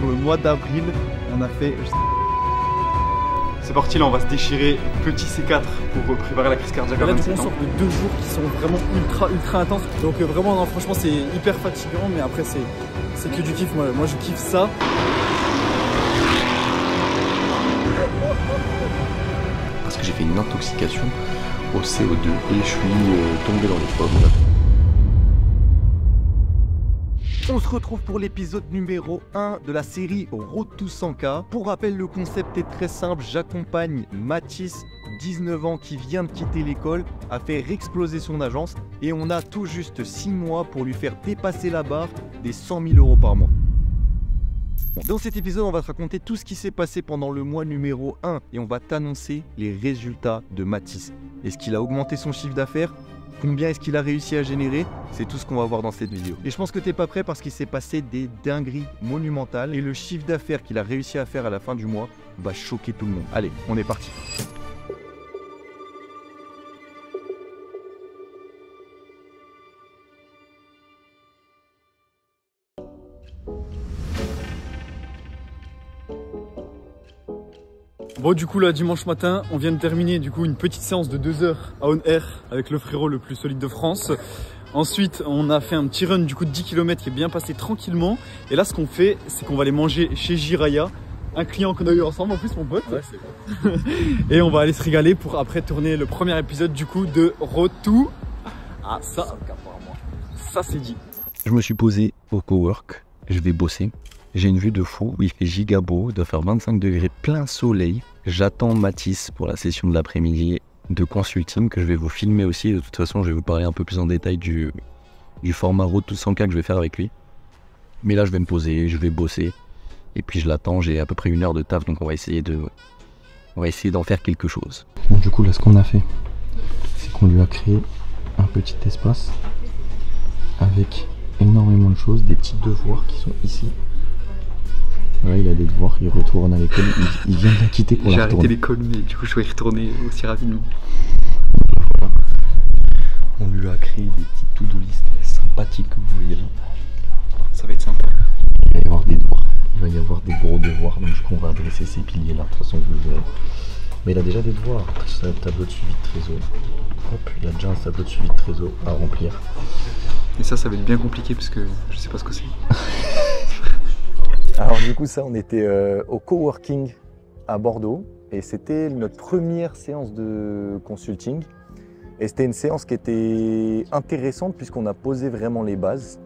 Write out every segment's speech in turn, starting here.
sur le mois d'avril. On a fait... C'est parti, là on va se déchirer petit C4 pour préparer la crise cardiaque à 27 ans. Là, on sort de 2 jours qui sont vraiment ultra intenses. Donc vraiment, non, franchement, c'est hyper fatigant, mais après, c'est que du kiff. Moi, je kiffe ça. Parce que j'ai fait une intoxication au CO2 et je suis tombé dans les pommes. On se retrouve pour l'épisode numéro 1 de la série Road to 100K. Pour rappel, le concept est très simple. J'accompagne Mathis, 19 ans, qui vient de quitter l'école, à faire exploser son agence. Et on a tout juste 6 mois pour lui faire dépasser la barre des 100 000 € par mois. Dans cet épisode, on va te raconter tout ce qui s'est passé pendant le mois numéro 1. Et on va t'annoncer les résultats de Mathis. Est-ce qu'il a augmenté son chiffre d'affaires ? Combien est-ce qu'il a réussi à générer? C'est tout ce qu'on va voir dans cette vidéo. Et je pense que t'es pas prêt parce qu'il s'est passé des dingueries monumentales. Et le chiffre d'affaires qu'il a réussi à faire à la fin du mois va choquer tout le monde. Allez, on est parti. Bon, du coup là, dimanche matin, on vient de terminer du coup une petite séance de 2 heures à On Air avec le frérot le plus solide de France. Ensuite, on a fait un petit run du coup de 10 km qui est bien passé tranquillement. Et là, ce qu'on fait, c'est qu'on va aller manger chez Jiraya, un client qu'on a eu ensemble en plus, mon pote. Ouais, c'est bon. Et on va aller se régaler pour après tourner le premier épisode du coup de Road to... Ah, ça c'est dit. Je me suis posé au cowork, je vais bosser. J'ai une vue de fou où il fait giga beau, il doit faire 25 degrés plein soleil. J'attends Mathis pour la session de l'après-midi de consulting que je vais vous filmer aussi. De toute façon, je vais vous parler un peu plus en détail du format Road to 100K que je vais faire avec lui. Mais là, je vais me poser, je vais bosser. Et puis je l'attends, j'ai à peu près 1 heure de taf, donc on va essayer d'en faire quelque chose. Bon, du coup, là, ce qu'on a fait, c'est qu'on lui a créé un petit espace avec énormément de choses, des petits devoirs qui sont ici. Ouais, il a des devoirs, il retourne à l'école, il vient de la quitter pour la retourner. J'ai arrêté l'école, mais du coup je vais y retourner aussi rapidement. Voilà. On lui a créé des petites to-do list sympathiques, comme vous voyez là. Ça va être sympa. Il va y avoir des devoirs, il va y avoir des gros devoirs, donc du coup on va adresser ces piliers là, de toute façon vous le verrez. Mais il a déjà des devoirs, c'est un tableau de suivi de trésor. Hop, il a déjà un tableau de suivi de trésor à remplir. Et ça va être bien compliqué parce que je sais pas ce que c'est. Alors du coup ça, on était au coworking à Bordeaux et c'était notre première séance de consulting. Et c'était une séance qui était intéressante puisqu'on a posé vraiment les bases.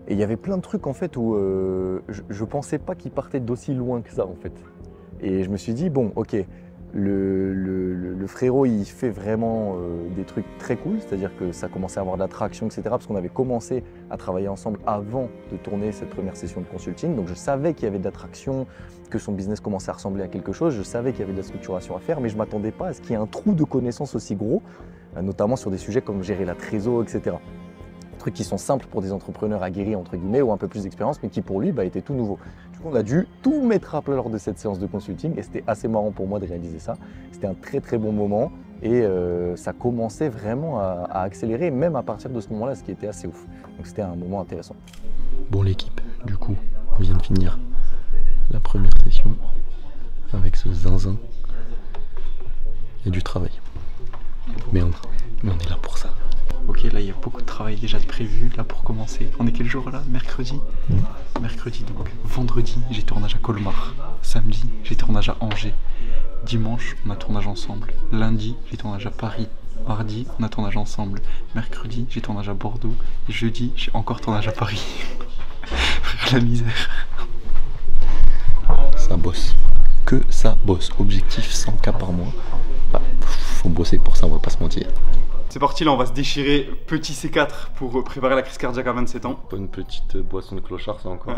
Et il y avait plein de trucs en fait où je pensais pas qu'ils partaient d'aussi loin que ça en fait. Et je me suis dit bon ok, le frérot il fait vraiment des trucs très cool, c'est-à-dire que ça commençait à avoir de l'attraction, etc. Parce qu'on avait commencé à travailler ensemble avant de tourner cette première session de consulting. Donc je savais qu'il y avait de l'attraction, que son business commençait à ressembler à quelque chose, je savais qu'il y avait de la structuration à faire, mais je ne m'attendais pas à ce qu'il y ait un trou de connaissances aussi gros, notamment sur des sujets comme gérer la trésor, etc. Trucs qui sont simples pour des entrepreneurs aguerris entre guillemets ou un peu plus d'expérience, mais qui pour lui étaient tout nouveaux. Du coup, on a dû tout mettre à plat lors de cette séance de consulting et c'était assez marrant pour moi de réaliser ça. C'était un très bon moment et ça commençait vraiment à accélérer, même à partir de ce moment-là, ce qui était assez ouf. Donc c'était un moment intéressant. Bon l'équipe, du coup, on vient de finir la première session avec ce zinzin. Il y a du travail, mais on est là pour ça. Ok, là il y a beaucoup de travail déjà de prévu là pour commencer. On est quel jour là? Mercredi. Mercredi donc. Vendredi, j'ai tournage à Colmar. Samedi, j'ai tournage à Angers. Dimanche, on a tournage ensemble. Lundi, j'ai tournage à Paris. Mardi, on a tournage ensemble. Mercredi, j'ai tournage à Bordeaux. Et jeudi, j'ai encore tournage à Paris. Frère, la misère. Ça bosse. Que ça bosse. Objectif 100K par mois. Bah, faut bosser pour ça, on va pas se mentir. C'est parti, là on va se déchirer petit C4 pour préparer la crise cardiaque à 27 ans. Pas une petite boisson de clochard ça encore.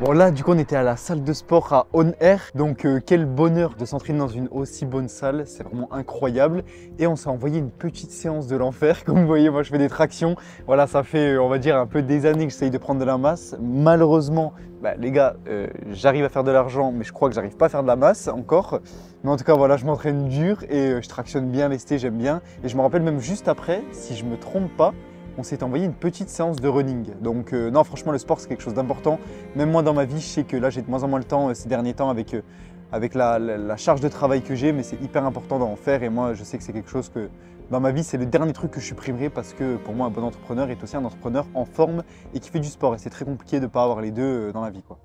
Bon là du coup on était à la salle de sport à On Air, donc quel bonheur de s'entraîner dans une aussi bonne salle, c'est vraiment incroyable. Et on s'est envoyé une petite séance de l'enfer, comme vous voyez moi je fais des tractions. Voilà, ça fait on va dire un peu des années que j'essaye de prendre de la masse. Malheureusement les gars, j'arrive à faire de l'argent mais je crois que j'arrive pas à faire de la masse encore. Mais en tout cas voilà, je m'entraîne dur et je tractionne bien lesté, j'aime bien. Et je me rappelle même juste après, si je me trompe pas, on s'est envoyé une petite séance de running. Donc non, franchement, le sport, c'est quelque chose d'important. Même moi, dans ma vie, je sais que là, j'ai de moins en moins le temps ces derniers temps avec la charge de travail que j'ai, mais c'est hyper important d'en faire. Et moi, je sais que c'est quelque chose que, dans ma vie, c'est le dernier truc que je supprimerai parce que pour moi, un bon entrepreneur est aussi un entrepreneur en forme et qui fait du sport. Et c'est très compliqué de ne pas avoir les deux dans la vie, quoi.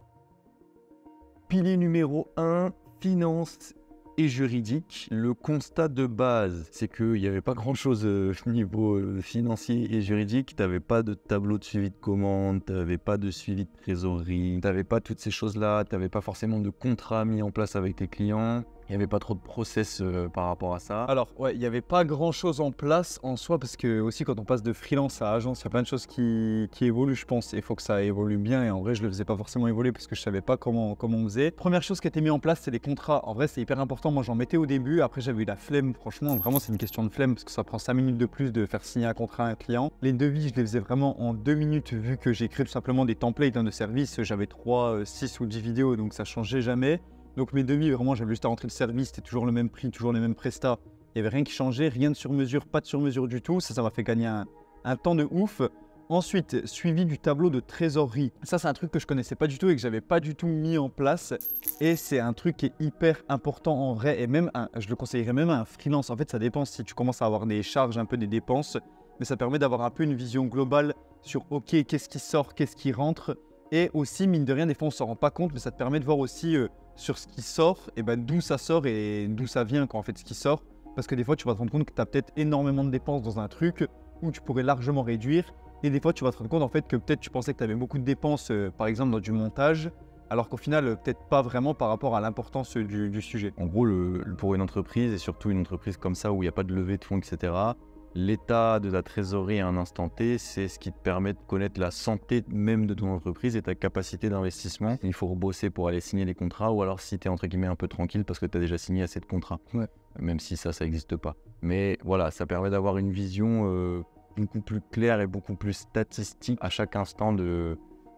Pilier numéro 1, finance et juridique. Le constat de base, c'est qu'il n'y avait pas grand-chose niveau financier et juridique. Tu n'avais pas de tableau de suivi de commande, tu n'avais pas de suivi de trésorerie, tu n'avais pas toutes ces choses-là, tu n'avais pas forcément de contrat mis en place avec tes clients. Il n'y avait pas trop de process par rapport à ça. Alors, ouais, il n'y avait pas grand-chose en place en soi parce que aussi quand on passe de freelance à agence, il y a plein de choses qui évoluent, je pense. Il faut que ça évolue bien et en vrai, je ne le faisais pas forcément évoluer parce que je ne savais pas comment on faisait. Première chose qui a été mise en place, c'est les contrats. En vrai, c'est hyper important. Moi, j'en mettais au début. Après, j'avais eu la flemme. Franchement, vraiment, c'est une question de flemme parce que ça prend 5 minutes de plus de faire signer un contrat à un client. Les devis, je les faisais vraiment en 2 minutes vu que j'ai créé tout simplement des templates de service. J'avais 3, 6 ou 10 vidéos, donc ça ne changeait jamais. Donc mes devis, vraiment, j'avais juste à rentrer le service, c'était toujours le même prix, toujours les mêmes prestats. Il n'y avait rien qui changeait, rien de sur mesure, pas de sur mesure du tout. Ça m'a fait gagner un temps de ouf. Ensuite, suivi du tableau de trésorerie. Ça, c'est un truc que je connaissais pas du tout et que j'avais pas du tout mis en place. Et c'est un truc qui est hyper important en vrai. Et même, je le conseillerais même à un freelance. En fait, ça dépend si tu commences à avoir des charges, un peu des dépenses. Mais ça permet d'avoir un peu une vision globale sur, ok, qu'est-ce qui sort, qu'est-ce qui rentre. Et aussi, mine de rien, des fois, on ne s'en rend pas compte, mais ça te permet de voir aussi sur ce qui sort, et d'où ça sort et d'où ça vient, en fait, ce qui sort. Parce que des fois, tu vas te rendre compte que tu as peut-être énormément de dépenses dans un truc où tu pourrais largement réduire. Et des fois, tu vas te rendre compte en fait que peut-être tu pensais que tu avais beaucoup de dépenses, par exemple, dans du montage, alors qu'au final, peut-être pas vraiment par rapport à l'importance du sujet. En gros, pour une entreprise, et surtout une entreprise comme ça où il n'y a pas de levée de fonds, etc., l'état de la trésorerie à un instant T, c'est ce qui te permet de connaître la santé même de ton entreprise et ta capacité d'investissement. Il faut rebosser pour aller signer les contrats ou alors si tu es entre guillemets un peu tranquille parce que tu as déjà signé assez de contrats. Ouais. Même si ça n'existe pas. Mais voilà, ça permet d'avoir une vision beaucoup plus claire et beaucoup plus statistique à chaque instant de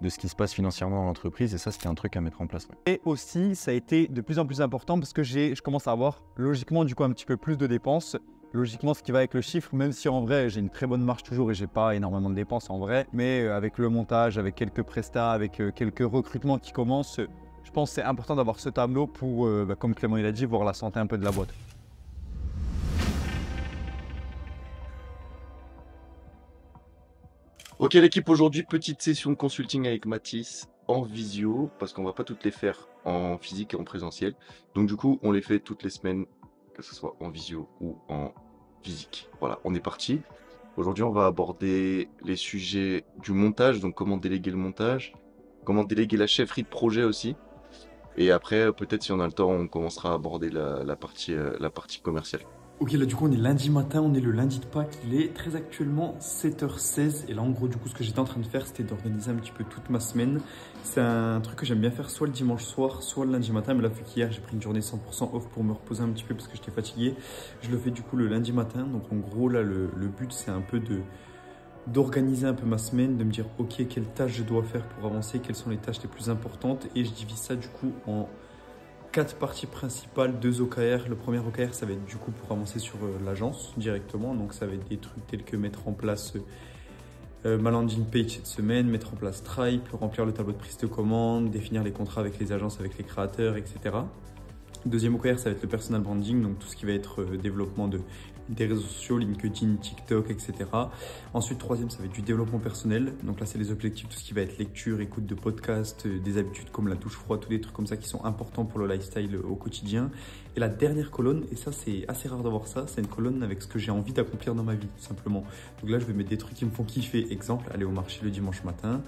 ce qui se passe financièrement dans l'entreprise et ça, c'était un truc à mettre en place. Ouais. Et aussi, ça a été de plus en plus important parce que je commence à avoir logiquement du coup un petit peu plus de dépenses. Logiquement, ce qui va avec le chiffre, même si en vrai, j'ai une très bonne marge toujours et j'ai pas énormément de dépenses en vrai, mais avec le montage, avec quelques prestats, avec quelques recrutements qui commencent, je pense que c'est important d'avoir ce tableau pour, comme Clément il a dit, voir la santé un peu de la boîte. Ok l'équipe, aujourd'hui petite session de consulting avec Mathis en visio parce qu'on va pas toutes les faire en physique et en présentiel. Donc du coup on les fait toutes les semaines, que ce soit en visio ou en physique. Voilà, on est parti. Aujourd'hui on va aborder les sujets du montage, donc comment déléguer le montage, comment déléguer la chefferie de projet aussi. Et après peut-être si on a le temps on commencera à aborder la partie commerciale. Ok, là du coup on est lundi matin, on est le lundi de Pâques, il est très actuellement 7h16 et là en gros du coup ce que j'étais en train de faire c'était d'organiser un petit peu toute ma semaine. C'est un truc que j'aime bien faire soit le dimanche soir, soit le lundi matin, mais là vu qu'hier j'ai pris une journée 100% off pour me reposer un petit peu parce que j'étais fatigué, je le fais du coup le lundi matin. Donc en gros là le but c'est un peu d'organiser un peu ma semaine, de me dire ok quelles tâches je dois faire pour avancer, quelles sont les tâches les plus importantes et je divise ça du coup en 4 parties principales, 2 OKR. Le premier OKR, ça va être du coup pour avancer sur l'agence directement. Donc ça va être des trucs tels que mettre en place ma landing page cette semaine, mettre en place Stripe, remplir le tableau de prise de commande, définir les contrats avec les agences, avec les créateurs, etc. Deuxième OKR, ça va être le personal branding, donc tout ce qui va être développement des réseaux sociaux, LinkedIn, TikTok, etc. Ensuite, troisième, ça va être du développement personnel. Donc là, c'est les objectifs, tout ce qui va être lecture, écoute de podcasts, des habitudes comme la douche froide, tous des trucs comme ça qui sont importants pour le lifestyle au quotidien. Et la dernière colonne, et ça, c'est assez rare d'avoir ça, c'est une colonne avec ce que j'ai envie d'accomplir dans ma vie, tout simplement. Donc là, je vais mettre des trucs qui me font kiffer. Exemple, aller au marché le dimanche matin,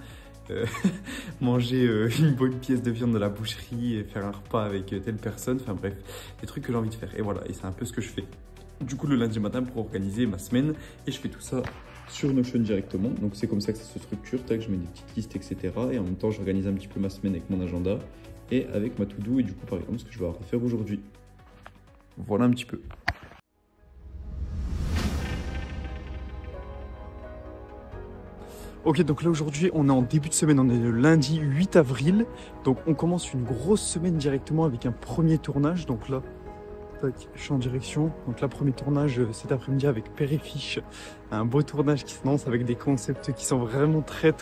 manger une bonne pièce de viande de la boucherie et faire un repas avec telle personne. Enfin bref, des trucs que j'ai envie de faire. Et voilà, et c'est un peu ce que je fais. Du coup, le lundi matin pour organiser ma semaine et je fais tout ça sur Notion directement. Donc c'est comme ça que ça se structure. Tac, je mets des petites listes, etc. Et en même temps, j'organise un petit peu ma semaine avec mon agenda et avec ma to-do. Et du coup, par exemple, ce que je vais avoir à faire aujourd'hui. Voilà un petit peu. Ok, donc là aujourd'hui on est en début de semaine, on est le lundi 8 avril. Donc on commence une grosse semaine directement avec un premier tournage. Donc là, tac, je suis en direction. Donc là, premier tournage cet après-midi avec Père et Fiche. Un beau tournage qui se lance avec des concepts qui sont vraiment très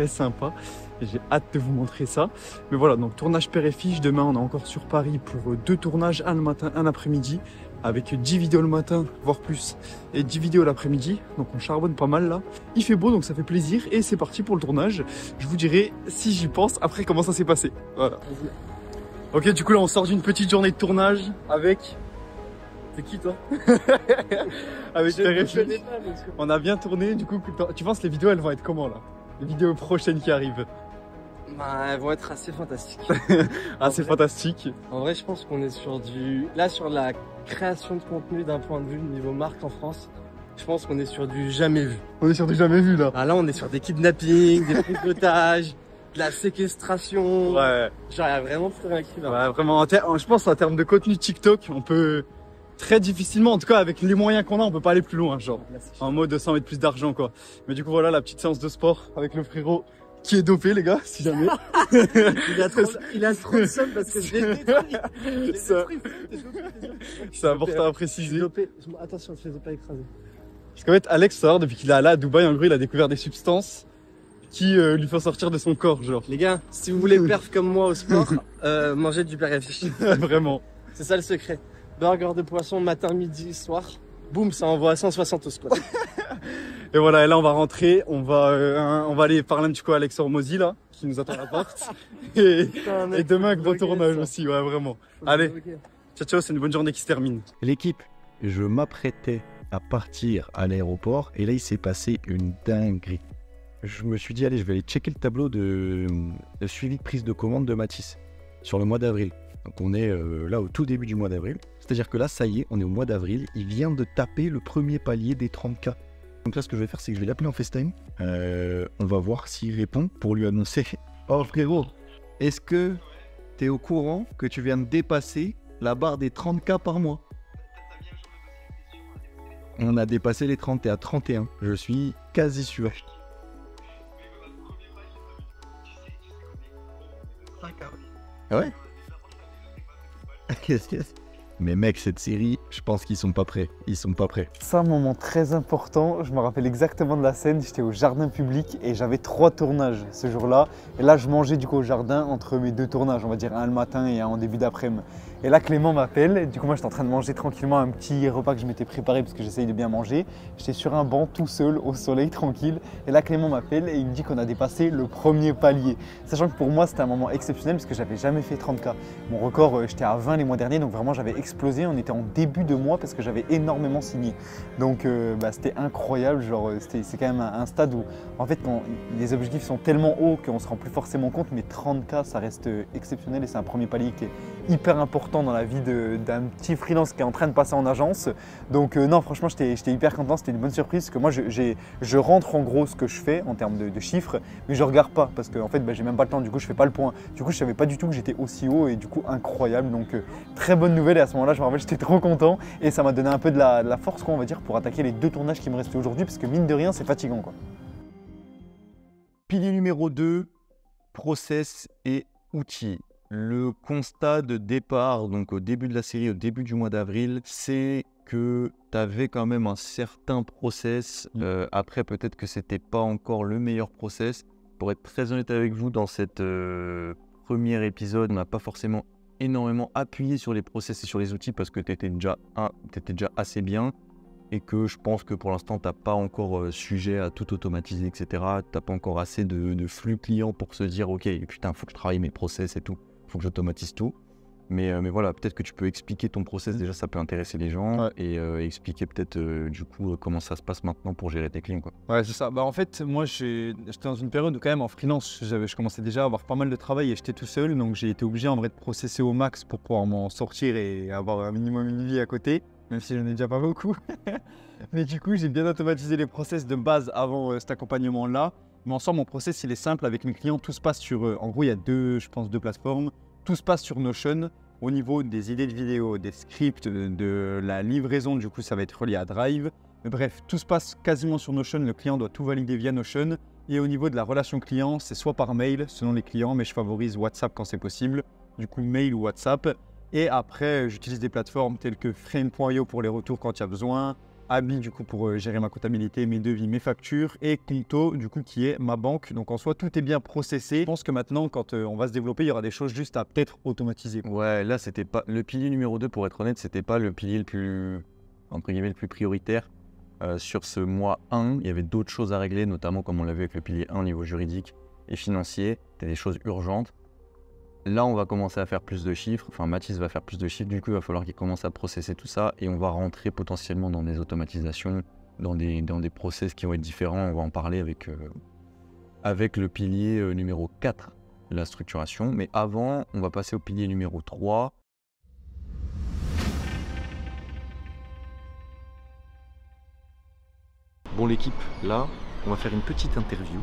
sympas. Et j'ai hâte de vous montrer ça. Mais voilà, donc tournage Père et Fiche. Demain on est encore sur Paris pour 2 tournages, un le matin, un l'après-midi. Avec 10 vidéos le matin, voire plus, et 10 vidéos l'après-midi. Donc on charbonne pas mal là. Il fait beau, donc ça fait plaisir. Et c'est parti pour le tournage. Je vous dirai, si j'y pense, après comment ça s'est passé. Voilà. Ok, du coup là on sort d'une petite journée de tournage avec... C'est qui toi? Avec Père et Fiche. On a bien tourné, du coup, tu penses les vidéos elles vont être comment là? Les vidéos prochaines qui arrivent? Bah, elles vont être assez fantastiques. Assez fantastique. En vrai, je pense qu'on est sur du... Là, sur la création de contenu d'un point de vue niveau marque en France, je pense qu'on est sur du jamais vu. On est sur du jamais vu là. Ah, là, on est sur des kidnappings, des prises d'otages, de la séquestration. Ouais. Genre, il y a vraiment plus rien qui va. Ouais, vraiment, je pense en termes de contenu TikTok, on peut très difficilement, en tout cas avec les moyens qu'on a, on peut pas aller plus loin, genre. En mode sans mettre plus d'argent quoi. Mais du coup voilà la petite séance de sport avec le frérot qui est dopé les gars, si jamais. il a trop de somme parce que je l'ai détruit. C'est important à préciser. Attention, je ne les ai pas écrasés. Parce qu'en fait Alex, ça depuis qu'il est là à Dubaï, en gros il a découvert des substances qui lui font sortir de son corps, genre. Les gars, si vous voulez perf comme moi au sport, mangez du Père et Fiche. Vraiment. C'est ça le secret. Burger de poisson matin, midi, soir. Boum, ça envoie à 160 au squat. Et voilà, et là on va rentrer, on va aller parler un petit coup à Alex Hormozy là, qui nous attend à la porte. Et demain gros tournage aussi, ouais vraiment. Allez, ciao ciao, c'est une bonne journée qui se termine. L'équipe, je m'apprêtais à partir à l'aéroport et là il s'est passé une dinguerie. Je me suis dit allez, je vais aller checker le tableau de suivi de prise de commande de Mathis sur le mois d'avril. Donc on est là au tout début du mois d'avril. C'est-à-dire que là ça y est, on est au mois d'avril, il vient de taper le premier palier des 30K. Donc là, ce que je vais faire, c'est que je vais l'appeler en FaceTime. On va voir s'il répond pour lui annoncer « Oh frérot, est-ce que tu es au courant que tu viens de dépasser la barre des 30K par mois ?» On a dépassé les 30, t'es à 31. Je suis quasi sûr. Ah ouais. Mais mec, cette série, je pense qu'ils sont pas prêts. Ils sont pas prêts. C'est un moment très important. Je me rappelle exactement de la scène. J'étais au jardin public et j'avais 3 tournages ce jour-là. Et là, je mangeais du coup au jardin entre mes 2 tournages, on va dire un le matin et un en début d'après-midi. Et là, Clément m'appelle. Du coup, moi, j'étais en train de manger tranquillement un petit repas que je m'étais préparé parce que j'essaye de bien manger. J'étais sur un banc tout seul au soleil, tranquille. Et là, Clément m'appelle et il me dit qu'on a dépassé le premier palier. Sachant que pour moi, c'était un moment exceptionnel parce que j'avais jamais fait 30K. Mon record, j'étais à 20 les mois derniers. Donc vraiment, j'avais explosé. On était en début de mois parce que j'avais énormément signé. Donc c'était incroyable. Genre, c'est quand même un stade où, en fait, quand les objectifs sont tellement hauts qu'on ne se rend plus forcément compte. Mais 30K, ça reste exceptionnel et c'est un premier palier qui est hyper important dans la vie d'un petit freelance qui est en train de passer en agence. Donc non, franchement, j'étais hyper content. C'était une bonne surprise parce que moi, je rentre en gros ce que je fais en termes de chiffres, mais je regarde pas parce que en fait, j'ai même pas le temps. Du coup, je fais pas le point. Du coup, je savais pas du tout que j'étais aussi haut et du coup, incroyable. Donc très bonne nouvelle. Et à ce moment-là, je me rappelle, j'étais trop content et ça m'a donné un peu de la force, quoi, on va dire, pour attaquer les 2 tournages qui me restaient aujourd'hui parce que mine de rien, c'est fatigant, quoi. Pilier numéro 2, process et outils. Le constat de départ, donc au début de la série, au début du mois d'avril, c'est que tu avais quand même un certain process. Après, peut-être que c'était pas encore le meilleur process. Pour être très honnête avec vous, dans cet premier épisode, on n'a pas forcément énormément appuyé sur les process et sur les outils parce que tu étais déjà assez bien et que je pense que pour l'instant, tu n'as pas encore sujet à tout automatiser, etc. Tu n'as pas encore assez de flux clients pour se dire « Ok, putain, il faut que je travaille mes process et tout. Il faut que j'automatise tout. » Mais voilà, peut-être que tu peux expliquer ton process. Déjà, ça peut intéresser les gens. Ouais. Et expliquer peut-être du coup comment ça se passe maintenant pour gérer tes clients, quoi. Ouais, c'est ça. Bah, en fait, moi, j'étais dans une période où quand même en freelance, je commençais déjà à avoir pas mal de travail et j'étais tout seul. Donc, j'ai été obligé en vrai de processer au max pour pouvoir m'en sortir et avoir un minimum une vie à côté. même si j'en ai déjà pas beaucoup. Mais du coup, j'ai bien automatisé les process de base avant cet accompagnement-là. Mais en soi, mon process, il est simple. Avec mes clients, tout se passe sur... en gros, il y a deux plateformes. Tout se passe sur Notion. Au niveau des idées de vidéos, des scripts, de la livraison, du coup, ça va être relié à Drive. Mais bref, tout se passe quasiment sur Notion. Le client doit tout valider via Notion. Et au niveau de la relation client, c'est soit par mail, selon les clients, mais je favorise WhatsApp quand c'est possible. Du coup, mail ou WhatsApp. Et après, j'utilise des plateformes telles que Frame.io pour les retours quand il y a besoin. Abi, du coup, pour gérer ma comptabilité, mes devis, mes factures. Et Conto, du coup, qui est ma banque. Donc, en soi, tout est bien processé. Je pense que maintenant, quand on va se développer, il y aura des choses juste à peut-être automatiser. Ouais, là, c'était pas le pilier numéro 2, pour être honnête, c'était pas le pilier le plus, entre guillemets, le plus prioritaire. Sur ce mois 1, il y avait d'autres choses à régler, notamment comme on l'a vu avec le pilier 1 au niveau juridique et financier. C'était des choses urgentes. Là, on va commencer à faire plus de chiffres. Enfin, Mathis va faire plus de chiffres. Du coup, il va falloir qu'il commence à processer tout ça et on va rentrer potentiellement dans des automatisations, dans des process qui vont être différents. On va en parler avec le pilier numéro 4, la structuration. Mais avant, on va passer au pilier numéro 3. Bon l'équipe, là, on va faire une petite interview.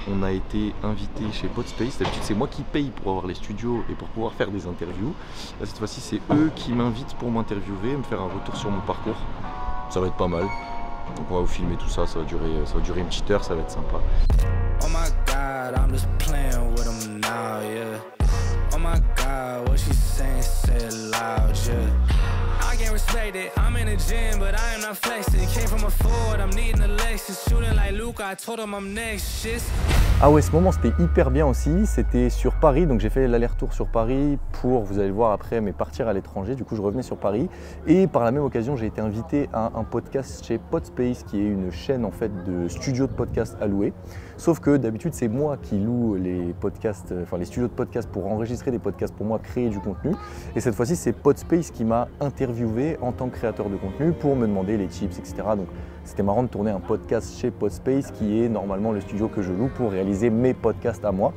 On a été invité chez Podspace. D'habitude, c'est moi qui paye pour avoir les studios et pour pouvoir faire des interviews. Là, cette fois-ci, c'est eux qui m'invitent pour m'interviewer, me faire un retour sur mon parcours. Ça va être pas mal. Donc on va vous filmer tout ça, ça va durer une petite heure, ça va être sympa. Oh my God, I'm just playing with them now, yeah. Oh my God, what she saying, say it loud, yeah. I can't respect it, I'm in the gym, but I am not flexing. Came from a Ford, I'm needing a Lexus. Shooting like Luke, I told him I'm next, shit. Ah ouais, ce moment c'était hyper bien aussi, c'était sur Paris, donc j'ai fait l'aller-retour sur Paris pour, vous allez le voir après, mais partir à l'étranger, du coup je revenais sur Paris et par la même occasion j'ai été invité à un podcast chez Podspace qui est une chaîne en fait de studios de podcast à louer, sauf que d'habitude c'est moi qui loue les podcasts, enfin les studios de podcast pour enregistrer des podcasts pour moi, créer du contenu et cette fois-ci c'est Podspace qui m'a interviewé en tant que créateur de contenu pour me demander les tips, etc. Donc c'était marrant de tourner un podcast chez Podspace qui est normalement le studio que je loue pour réaliser mes podcasts à moi.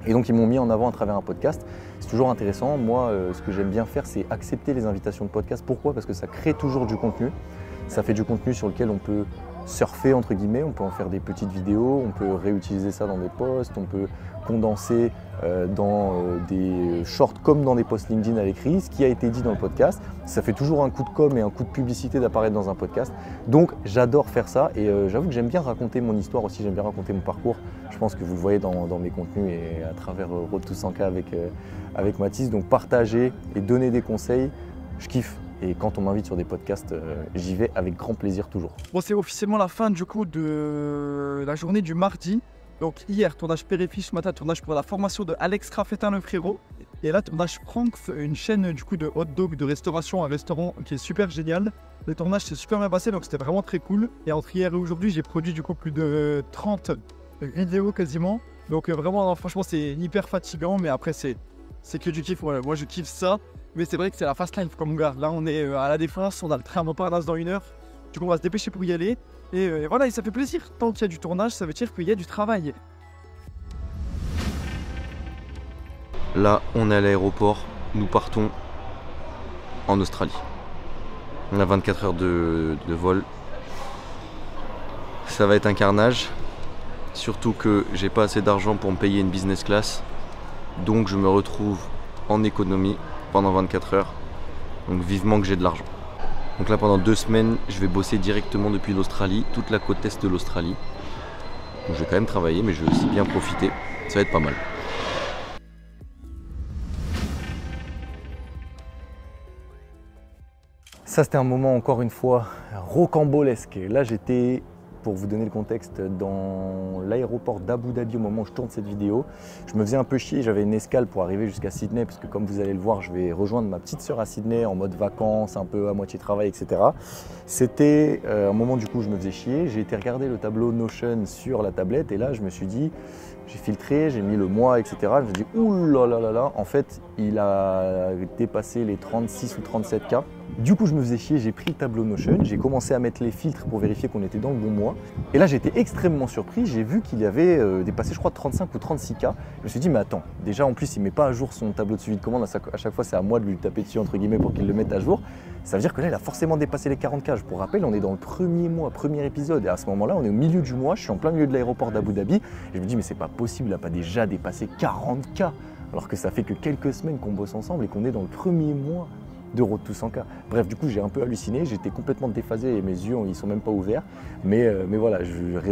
Et donc ils m'ont mis en avant à travers un podcast. C'est toujours intéressant. Moi, ce que j'aime bien faire, c'est accepter les invitations de podcast. Pourquoi ? Parce que ça crée toujours du contenu. Ça fait du contenu sur lequel on peut surfer entre guillemets, on peut en faire des petites vidéos, on peut réutiliser ça dans des posts, on peut condenser dans des shorts comme dans des posts LinkedIn à l'écrit, ce qui a été dit dans le podcast. Ça fait toujours un coup de com' et un coup de publicité d'apparaître dans un podcast. Donc j'adore faire ça et j'avoue que j'aime bien raconter mon histoire aussi, j'aime bien raconter mon parcours. Je pense que vous le voyez dans mes contenus et à travers Road to 100K avec Mathis. Donc partager et donner des conseils, je kiffe. Et quand on m'invite sur des podcasts, j'y vais avec grand plaisir toujours. Bon, c'est officiellement la fin du coup de la journée du mardi. Donc hier, tournage Périfiche, ce matin, tournage pour la formation de Alex Raffetin le frérot. Et là, tournage Frank's, une chaîne du coup de hot dog, de restauration, un restaurant qui est super génial. Le tournage s'est super bien passé, donc c'était vraiment très cool. Et entre hier et aujourd'hui, j'ai produit du coup plus de 30 vidéos quasiment. Donc vraiment, non, franchement, c'est hyper fatigant, mais après, c'est que du kiff. Ouais, moi, je kiffe ça. Mais c'est vrai que c'est la fast life comme gars. Là, on est à la Défense, on a le train à Montparnasse dans 1 heure. Du coup, on va se dépêcher pour y aller. Et voilà, et ça fait plaisir. Tant qu'il y a du tournage, ça veut dire qu'il y a du travail. Là, on est à l'aéroport. Nous partons en Australie. On a 24 heures de vol. Ça va être un carnage. Surtout que j'ai pas assez d'argent pour me payer une business class. Donc, je me retrouve en économie pendant 24 heures, donc vivement que j'ai de l'argent. Donc là pendant 2 semaines, je vais bosser directement depuis l'Australie, toute la côte est de l'Australie. Donc je vais quand même travailler, mais je vais aussi bien profiter, ça va être pas mal. Ça c'était un moment encore une fois rocambolesque. Là j'étais, pour vous donner le contexte, dans l'aéroport d'Abu Dhabi au moment où je tourne cette vidéo. Je me faisais un peu chier, j'avais une escale pour arriver jusqu'à Sydney parce que comme vous allez le voir, je vais rejoindre ma petite sœur à Sydney en mode vacances, un peu à moitié travail, etc. C'était un moment du coup où je me faisais chier. J'ai été regarder le tableau Notion sur la tablette et là je me suis dit, j'ai filtré, j'ai mis le mois, etc. Je me suis dit, ouh là là là là, en fait il a dépassé les 36 ou 37K. Du coup, je me faisais chier, j'ai pris le tableau Notion, j'ai commencé à mettre les filtres pour vérifier qu'on était dans le bon mois. Et là, j'étais extrêmement surpris, j'ai vu qu'il avait dépassé, je crois, 35 ou 36K. Je me suis dit, mais attends, déjà en plus, il ne met pas à jour son tableau de suivi de commande, à chaque fois, c'est à moi de lui taper dessus, entre guillemets, pour qu'il le mette à jour. Ça veut dire que là, il a forcément dépassé les 40K. Pour rappel, on est dans le premier mois, premier épisode. Et à ce moment-là, on est au milieu du mois. Je suis en plein milieu de l'aéroport d'Abu Dhabi. Et je me dis, mais c'est pas possible, il n'a pas déjà dépassé 40K. Alors que ça fait que quelques semaines qu'on bosse ensemble et qu'on est dans le premier mois de Road to 100K. Bref, du coup, j'ai un peu halluciné, j'étais complètement déphasé et mes yeux, ils sont même pas ouverts. Mais voilà,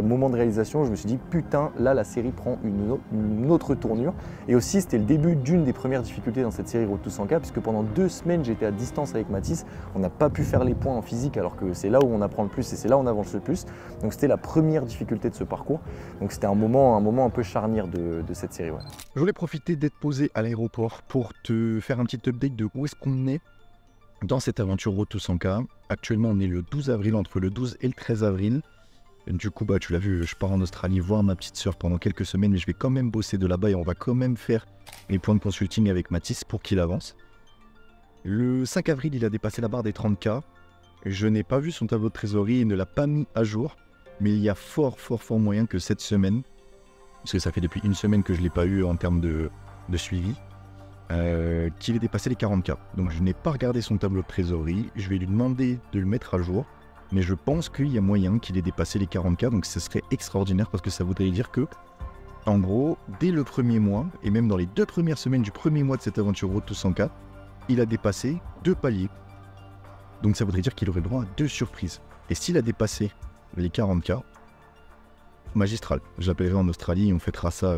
moment de réalisation, je me suis dit, putain, là, la série prend une autre tournure. Et aussi, c'était le début d'une des premières difficultés dans cette série Road to 100K, puisque pendant 2 semaines, j'étais à distance avec Mathis. On n'a pas pu faire les points en physique, alors que c'est là où on apprend le plus et c'est là où on avance le plus. Donc, c'était la première difficulté de ce parcours. Donc, c'était un moment un peu charnière de cette série. Ouais. Je voulais profiter d'être posé à l'aéroport pour te faire un petit update de où est-ce qu'on est dans cette aventure Road to 100K. Actuellement, on est le 12 avril, entre le 12 et le 13 avril. Du coup, tu l'as vu, je pars en Australie voir ma petite sœur pendant quelques semaines, mais je vais quand même bosser de là-bas et on va quand même faire les points de consulting avec Mathis pour qu'il avance. Le 5 avril, il a dépassé la barre des 30K. Je n'ai pas vu son tableau de trésorerie, il ne l'a pas mis à jour, mais il y a fort moyen que cette semaine, parce que ça fait depuis une semaine que je ne l'ai pas eu en termes de suivi, qu'il ait dépassé les 40K. Donc je n'ai pas regardé son tableau de trésorerie, je vais lui demander de le mettre à jour, mais je pense qu'il y a moyen qu'il ait dépassé les 40K, donc ce serait extraordinaire parce que ça voudrait dire que, en gros, dès le premier mois, et même dans les 2 premières semaines du premier mois de cette aventure Road to 100K, il a dépassé 2 paliers. Donc ça voudrait dire qu'il aurait droit à 2 surprises. Et s'il a dépassé les 40K, magistral. J'appellerai en Australie et on fêtera ça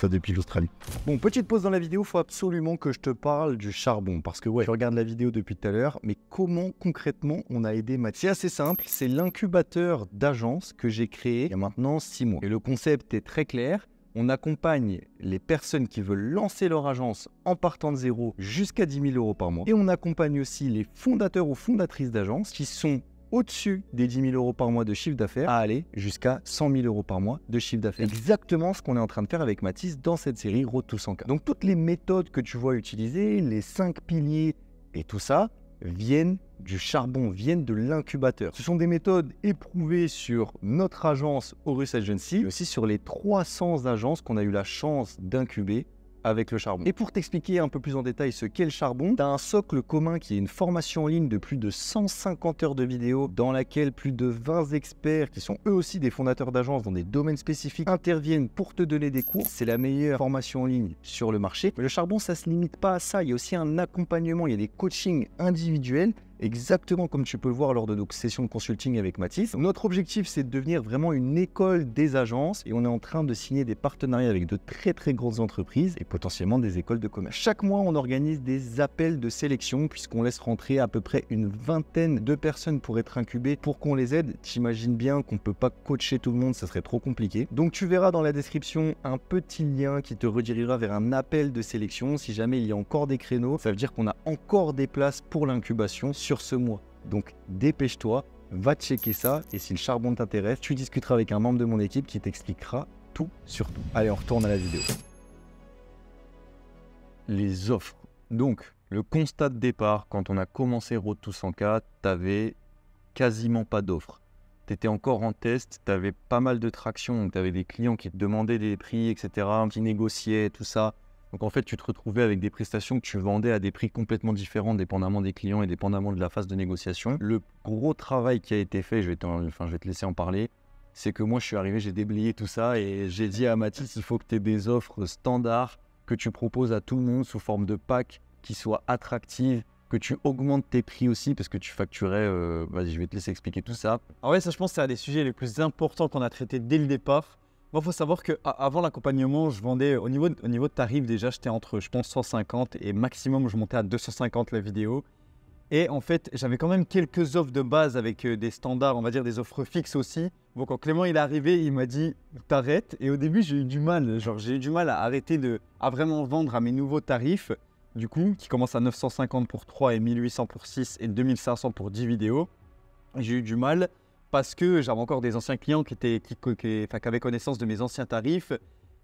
depuis l'Australie. Bon, petite pause dans la vidéo, il faut absolument que je te parle du charbon. Parce que ouais, je regarde la vidéo depuis tout à l'heure, mais comment concrètement on a aidé Mathis? C'est assez simple, c'est l'incubateur d'agence que j'ai créé il y a maintenant 6 mois. Et le concept est très clair. On accompagne les personnes qui veulent lancer leur agence en partant de zéro jusqu'à 10 000 € par mois. Et on accompagne aussi les fondateurs ou fondatrices d'agences qui sont au-dessus des 10 000 € par mois de chiffre d'affaires à aller jusqu'à 100 000 € par mois de chiffre d'affaires. Exactement ce qu'on est en train de faire avec Mathis dans cette série Road to 100K. Donc toutes les méthodes que tu vois utiliser, les 5 piliers et tout ça, viennent du charbon, viennent de l'incubateur. Ce sont des méthodes éprouvées sur notre agence Horus Agency, mais aussi sur les 300 agences qu'on a eu la chance d'incuber avec le charbon. Et pour t'expliquer un peu plus en détail ce qu'est le charbon, tu as un socle commun qui est une formation en ligne de plus de 150 heures de vidéos dans laquelle plus de 20 experts qui sont eux aussi des fondateurs d'agences dans des domaines spécifiques interviennent pour te donner des cours. C'est la meilleure formation en ligne sur le marché. Mais le charbon, ça se limite pas à ça. Il y a aussi un accompagnement, il y a des coachings individuels, exactement comme tu peux le voir lors de nos sessions de consulting avec Mathis. Donc, notre objectif, c'est de devenir vraiment une école des agences et on est en train de signer des partenariats avec de très grosses entreprises et potentiellement des écoles de commerce. Chaque mois, on organise des appels de sélection puisqu'on laisse rentrer à peu près une vingtaine de personnes pour être incubées pour qu'on les aide. T'imagines bien qu'on ne peut pas coacher tout le monde, ça serait trop compliqué. Donc tu verras dans la description un petit lien qui te redirigera vers un appel de sélection. Si jamais il y a encore des créneaux, ça veut dire qu'on a encore des places pour l'incubation sur ce mois. Donc dépêche-toi, va checker ça et si le charbon t'intéresse, tu discuteras avec un membre de mon équipe qui t'expliquera tout sur tout. Allez, on retourne à la vidéo. Les offres. Donc, le constat de départ, quand on a commencé Road to 100K, t'avais quasiment pas d'offres. Tu étais encore en test, tu avais pas mal de traction, tu avais des clients qui te demandaient des prix, etc., qui négociaient, tout ça. Donc en fait, tu te retrouvais avec des prestations que tu vendais à des prix complètement différents, dépendamment des clients et dépendamment de la phase de négociation. Le gros travail qui a été fait, je vais te laisser en parler, c'est que moi je suis arrivé, j'ai déblayé tout ça et j'ai dit à Mathis, il faut que tu aies des offres standards que tu proposes à tout le monde sous forme de pack qui soient attractives, que tu augmentes tes prix aussi parce que tu facturais, vas-y, je vais te laisser expliquer tout ça. Ah ouais, ça je pense que c'est un des sujets les plus importants qu'on a traités dès le départ. Moi, il faut savoir qu'avant l'accompagnement, je vendais, au niveau de tarif déjà, j'étais entre, je pense, 150 et maximum, je montais à 250 la vidéo. Et en fait, j'avais quand même quelques offres de base avec des standards, on va dire des offres fixes aussi. Bon, quand Clément il est arrivé, il m'a dit « t'arrêtes ». Et au début, j'ai eu du mal, à arrêter à vraiment vendre à mes nouveaux tarifs. Du coup, qui commencent à 950 pour 3 et 1800 pour 6 et 2500 pour 10 vidéos. J'ai eu du mal parce que j'avais encore des anciens clients qui avaient connaissance de mes anciens tarifs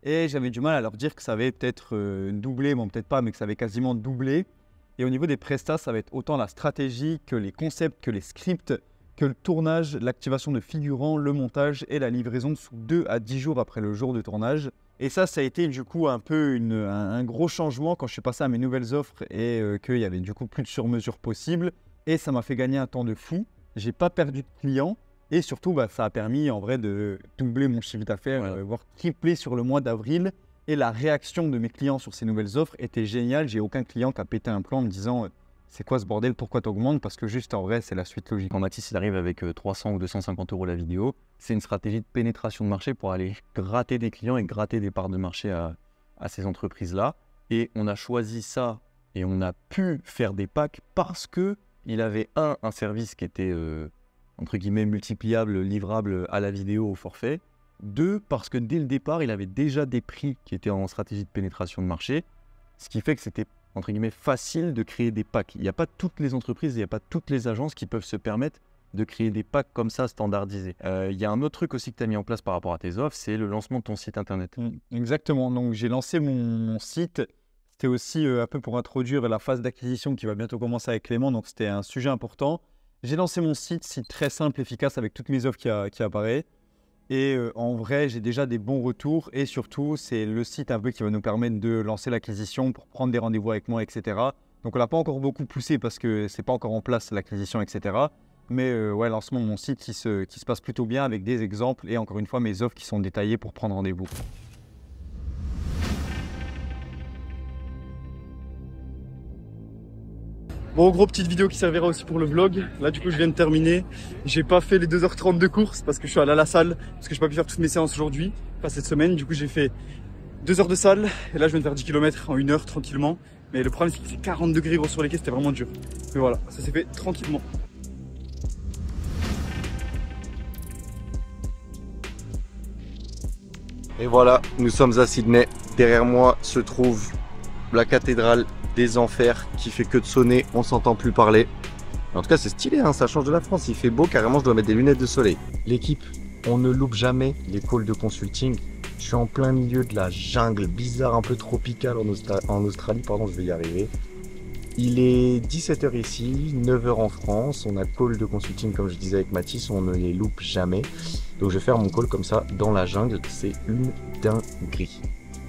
et j'avais du mal à leur dire que ça avait peut-être doublé, bon peut-être pas, mais que ça avait quasiment doublé. Et au niveau des prestats, ça va être autant la stratégie que les concepts, que les scripts, que le tournage, l'activation de figurants, le montage et la livraison sous 2 à 10 jours après le jour de tournage. Et ça a été du coup un peu un gros changement quand je suis passé à mes nouvelles offres et qu'il y avait du coup plus de sur-mesure possible. et ça m'a fait gagner un temps de fou. J'ai pas perdu de clients et surtout, ça a permis en vrai de doubler mon chiffre d'affaires, voire tripler sur le mois d'avril. Et la réaction de mes clients sur ces nouvelles offres était géniale. J'ai aucun client qui a pété un plomb en me disant c'est quoi ce bordel, pourquoi t'augmentes? Parce que juste en vrai, c'est la suite logique. Quand Mathis il arrive avec 300 ou 250 € la vidéo, c'est une stratégie de pénétration de marché pour aller gratter des clients et gratter des parts de marché à ces entreprises-là. Et on a choisi ça et on a pu faire des packs parce qu'il avait un service qui était entre guillemets multipliable, livrable à la vidéo au forfait. 2, parce que dès le départ, il avait déjà des prix qui étaient en stratégie de pénétration de marché, ce qui fait que c'était entre guillemets facile de créer des packs. Il n'y a pas toutes les entreprises, il n'y a pas toutes les agences qui peuvent se permettre de créer des packs comme ça standardisés. Il y a un autre truc aussi que tu as mis en place par rapport à tes offres, c'est le lancement de ton site internet. Exactement, donc j'ai lancé mon site. C'était aussi un peu pour introduire la phase d'acquisition qui va bientôt commencer avec Clément, donc c'était un sujet important. J'ai lancé mon site très simple, efficace, avec toutes mes offres qui apparaissent. Et en vrai, j'ai déjà des bons retours et surtout, c'est le site un peu qui va nous permettre de lancer l'acquisition pour prendre des rendez-vous avec moi, etc. Donc, on l'a pas encore beaucoup poussé parce que c'est pas encore en place l'acquisition, etc. Mais ouais, lancement de mon site qui se passe plutôt bien avec des exemples et encore une fois, mes offres qui sont détaillées pour prendre rendez-vous. Bon, gros, petite vidéo qui servira aussi pour le vlog. Là, du coup, je viens de terminer. J'ai pas fait les 2h30 de course parce que je suis allé à la salle, parce que j'ai pas pu faire toutes mes séances aujourd'hui, pas cette semaine. Du coup, j'ai fait 2 heures de salle et là, je viens de faire 10 km en 1 heure tranquillement. Mais le problème, c'est qu'il fait 40 degrés gros sur les quais, c'était vraiment dur. Mais voilà, ça s'est fait tranquillement. Et voilà, nous sommes à Sydney. Derrière moi se trouve la cathédrale des enfers qui fait que de sonner, on s'entend plus parler. En tout cas, c'est stylé, hein, ça change de la France. Il fait beau, carrément, je dois mettre des lunettes de soleil. L'équipe, on ne loupe jamais les calls de consulting. Je suis en plein milieu de la jungle bizarre, un peu tropicale en Australie, pardon, je vais y arriver. Il est 17 h ici, 9 h en France. On a call de consulting, comme je disais avec Mathis, on ne les loupe jamais. Donc je vais faire mon call comme ça dans la jungle, c'est une dinguerie.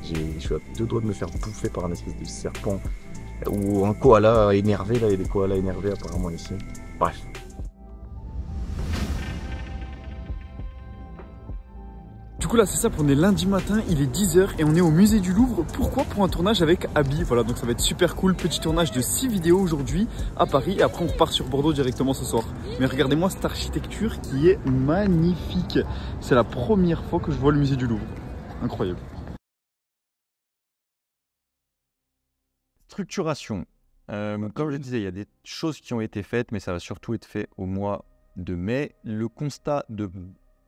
Je suis à 2 doigts de me faire bouffer par un espèce de serpent ou un koala énervé. Là, il y a des koalas énervés apparemment ici. Bref. Du coup là c'est ça, on est lundi matin, il est 10 h et on est au musée du Louvre. Pourquoi? Pour un tournage avec Abby. Voilà, donc ça va être super cool. Petit tournage de 6 vidéos aujourd'hui à Paris et après on repart sur Bordeaux directement ce soir. Mais regardez-moi cette architecture qui est magnifique. C'est la première fois que je vois le musée du Louvre. Incroyable. Structuration. Comme je disais, il y a des choses qui ont été faites, mais ça va surtout être fait au mois de mai. Le constat de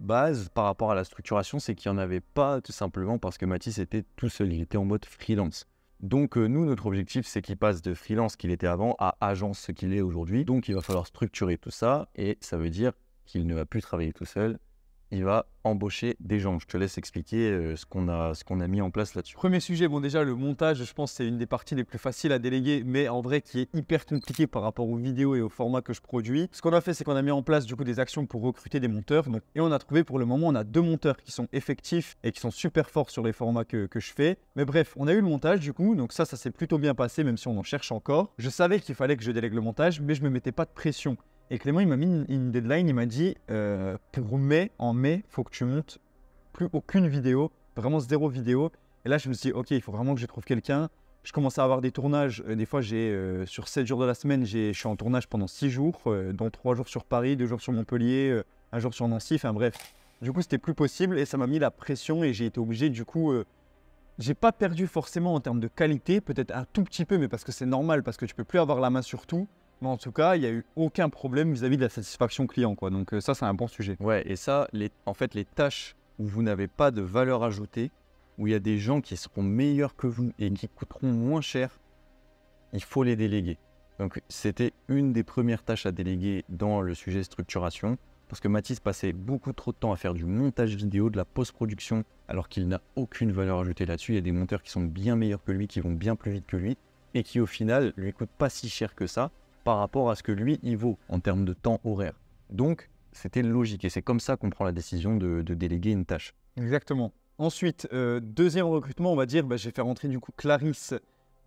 base par rapport à la structuration, c'est qu'il n'y en avait pas, tout simplement parce que Mathis était tout seul, il était en mode freelance. Donc nous, notre objectif, c'est qu'il passe de freelance qu'il était avant à agence ce qu'il est aujourd'hui. Donc il va falloir structurer tout ça et ça veut dire qu'il ne va plus travailler tout seul. Il va embaucher des gens. Je te laisse expliquer ce qu'on a mis en place là-dessus. Premier sujet, bon déjà le montage, je pense que c'est une des parties les plus faciles à déléguer, mais en vrai qui est hyper compliqué par rapport aux vidéos et au format que je produis. Ce qu'on a fait, c'est qu'on a mis en place du coup des actions pour recruter des monteurs. Donc, et on a trouvé pour le moment, on a 2 monteurs qui sont effectifs et qui sont super forts sur les formats que je fais. Mais bref, on a eu le montage du coup, donc ça s'est plutôt bien passé, même si on en cherche encore. Je savais qu'il fallait que je délègue le montage, mais je me mettais pas de pression. Et Clément, il m'a mis une deadline, il m'a dit pour mai, en mai, il faut que tu montes plus aucune vidéo, vraiment 0 vidéo. Et là, je me suis dit, ok, il faut vraiment que je trouve quelqu'un. Je commence à avoir des tournages. Des fois, sur 7 jours de la semaine, je suis en tournage pendant 6 jours, dont 3 jours sur Paris, 2 jours sur Montpellier, 1 jour sur Nancy, enfin bref. Du coup, c'était plus possible et ça m'a mis la pression et j'ai été obligé, du coup, j'ai pas perdu forcément en termes de qualité, peut-être un tout petit peu, mais parce que c'est normal, parce que tu peux plus avoir la main sur tout. Mais en tout cas, il n'y a eu aucun problème vis-à-vis de la satisfaction client, quoi. Donc ça, c'est un bon sujet. Ouais, et ça, en fait, les tâches où vous n'avez pas de valeur ajoutée, où il y a des gens qui seront meilleurs que vous et qui coûteront moins cher, il faut les déléguer. Donc c'était une des premières tâches à déléguer dans le sujet structuration, parce que Mathis passait beaucoup trop de temps à faire du montage vidéo, de la post-production, alors qu'il n'a aucune valeur ajoutée là-dessus. Il y a des monteurs qui sont bien meilleurs que lui, qui vont bien plus vite que lui, et qui au final lui coûtent pas si cher que ça, par rapport à ce que lui, il vaut en termes de temps horaire. Donc, c'était logique et c'est comme ça qu'on prend la décision de déléguer une tâche. Exactement. Ensuite, deuxième recrutement, on va dire, j'ai fait rentrer du coup Clarisse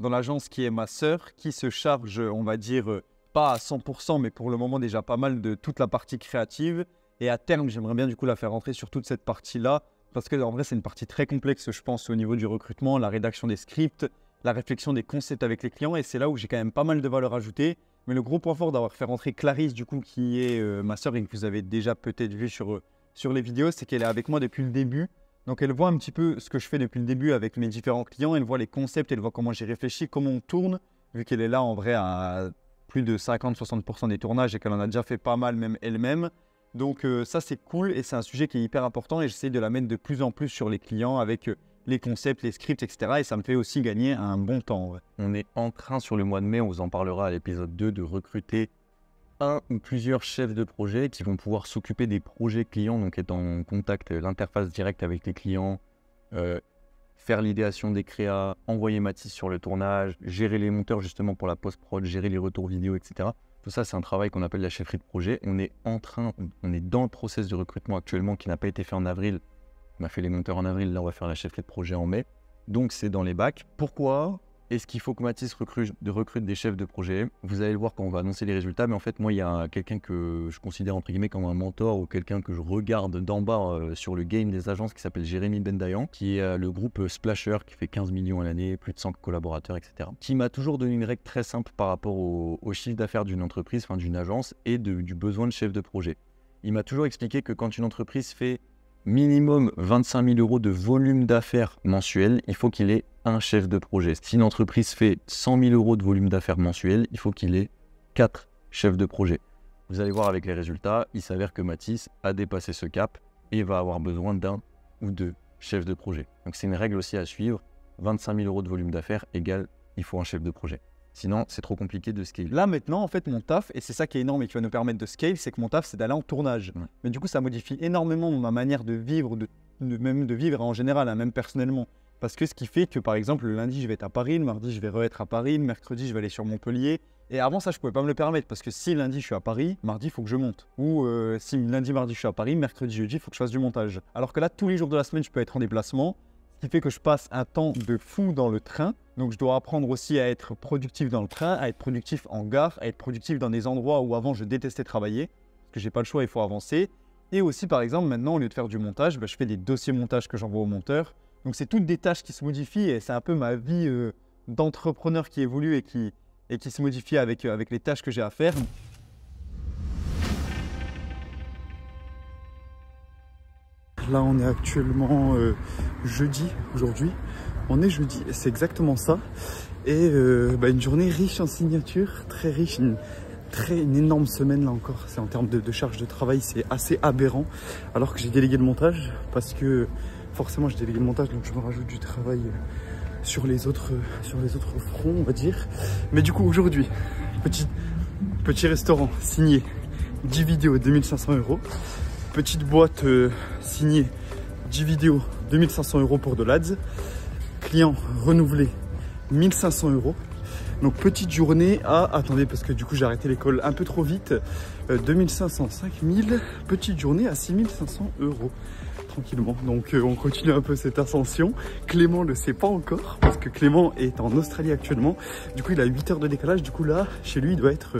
dans l'agence qui est ma sœur, qui se charge, on va dire, pas à 100%, mais pour le moment déjà pas mal de toute la partie créative. Et à terme, j'aimerais bien du coup la faire rentrer sur toute cette partie-là, parce que en vrai, c'est une partie très complexe, je pense, au niveau du recrutement, la rédaction des scripts, la réflexion des concepts avec les clients. Et c'est là où j'ai quand même pas mal de valeur ajoutée. Mais le gros point fort d'avoir fait rentrer Clarisse, du coup, qui est ma sœur et que vous avez déjà peut-être vu sur les vidéos, c'est qu'elle est avec moi depuis le début. Donc elle voit un petit peu ce que je fais depuis le début avec mes différents clients, elle voit les concepts, elle voit comment j'ai réfléchi, comment on tourne, vu qu'elle est là en vrai à plus de 50-60% des tournages et qu'elle en a déjà fait pas mal même elle-même. Donc ça c'est cool et c'est un sujet qui est hyper important et j'essaie de la mettre de plus en plus sur les clients avec les concepts, les scripts, etc. Et ça me fait aussi gagner un bon temps. Ouais. On est en train sur le mois de mai, on vous en parlera à l'épisode 2, de recruter un ou plusieurs chefs de projet qui vont pouvoir s'occuper des projets clients, donc être en contact, l'interface directe avec les clients, faire l'idéation des créas, envoyer Mathis sur le tournage, gérer les monteurs justement pour la post-prod, gérer les retours vidéo, etc. Tout ça, c'est un travail qu'on appelle la chefferie de projet. On est dans le process de recrutement actuellement qui n'a pas été fait en avril. On a fait les monteurs en avril, là on va faire la chefferie de projet en mai. Donc c'est dans les bacs. Pourquoi est-ce qu'il faut que Mathis recrute des chefs de projet? Vous allez le voir quand on va annoncer les résultats, mais en fait, moi, il y a quelqu'un que je considère entre guillemets comme un mentor ou quelqu'un que je regarde d'en bas sur le game des agences qui s'appelle Jérémy Bendayan, qui est le groupe Splasher qui fait 15 millions à l'année, plus de 100 collaborateurs, etc. Qui m'a toujours donné une règle très simple par rapport au chiffre d'affaires d'une entreprise, enfin d'une agence et du besoin de chef de projet. Il m'a toujours expliqué que quand une entreprise fait minimum 25 000 euros de volume d'affaires mensuel, il faut qu'il ait un chef de projet. Si une entreprise fait 100 000 euros de volume d'affaires mensuel, il faut qu'il ait 4 chefs de projet. Vous allez voir avec les résultats, il s'avère que Mathis a dépassé ce cap et va avoir besoin d'un ou deux chefs de projet. Donc c'est une règle aussi à suivre. 25 000 euros de volume d'affaires égale, il faut un chef de projet. Sinon, c'est trop compliqué de scale. Là, maintenant, en fait, mon taf, et c'est ça qui est énorme et qui va nous permettre de scale, c'est que mon taf, c'est d'aller en tournage. Ouais. Mais du coup, ça modifie énormément ma manière de vivre, même de vivre en général, hein, même personnellement. Parce que ce qui fait que, par exemple, le lundi, je vais être à Paris, le mardi, je vais re-être à Paris, le mercredi, je vais aller sur Montpellier. Et avant ça, je ne pouvais pas me le permettre parce que si lundi, je suis à Paris, mardi, il faut que je monte. Ou si lundi, mardi, je suis à Paris, mercredi, jeudi, il faut que je fasse du montage. Alors que là, tous les jours de la semaine, je peux être en déplacement. Ce qui fait que je passe un temps de fou dans le train. Donc, je dois apprendre aussi à être productif dans le train, à être productif en gare, à être productif dans des endroits où avant, je détestais travailler. Parce que je n'ai pas le choix, il faut avancer. Et aussi, par exemple, maintenant, au lieu de faire du montage, je fais des dossiers montage que j'envoie au monteur. Donc, c'est toutes des tâches qui se modifient et c'est un peu ma vie d'entrepreneur qui évolue et qui se modifie avec les tâches que j'ai à faire. Là, on est actuellement jeudi aujourd'hui. On est jeudi, c'est exactement ça. Et une journée riche en signatures, très riche, une énorme semaine là encore. C'est en termes de charge de travail, c'est assez aberrant. Alors que j'ai délégué le montage, parce que forcément j'ai délégué le montage, donc je me rajoute du travail sur les autres fronts, on va dire. Mais du coup, aujourd'hui, petit restaurant signé 10 vidéos, 2500 €. Petite boîte signée 10 vidéos, 2500 € pour de l'ADS. Client renouvelé, 1500 €. Donc petite journée à... Attendez, parce que du coup j'ai arrêté l'école un peu trop vite. 2500, 5000. Petite journée à 6500 €. Tranquillement. Donc on continue un peu cette ascension. Clément ne le sait pas encore, parce que Clément est en Australie actuellement. Du coup il a 8 heures de décalage. Du coup là, chez lui, il doit être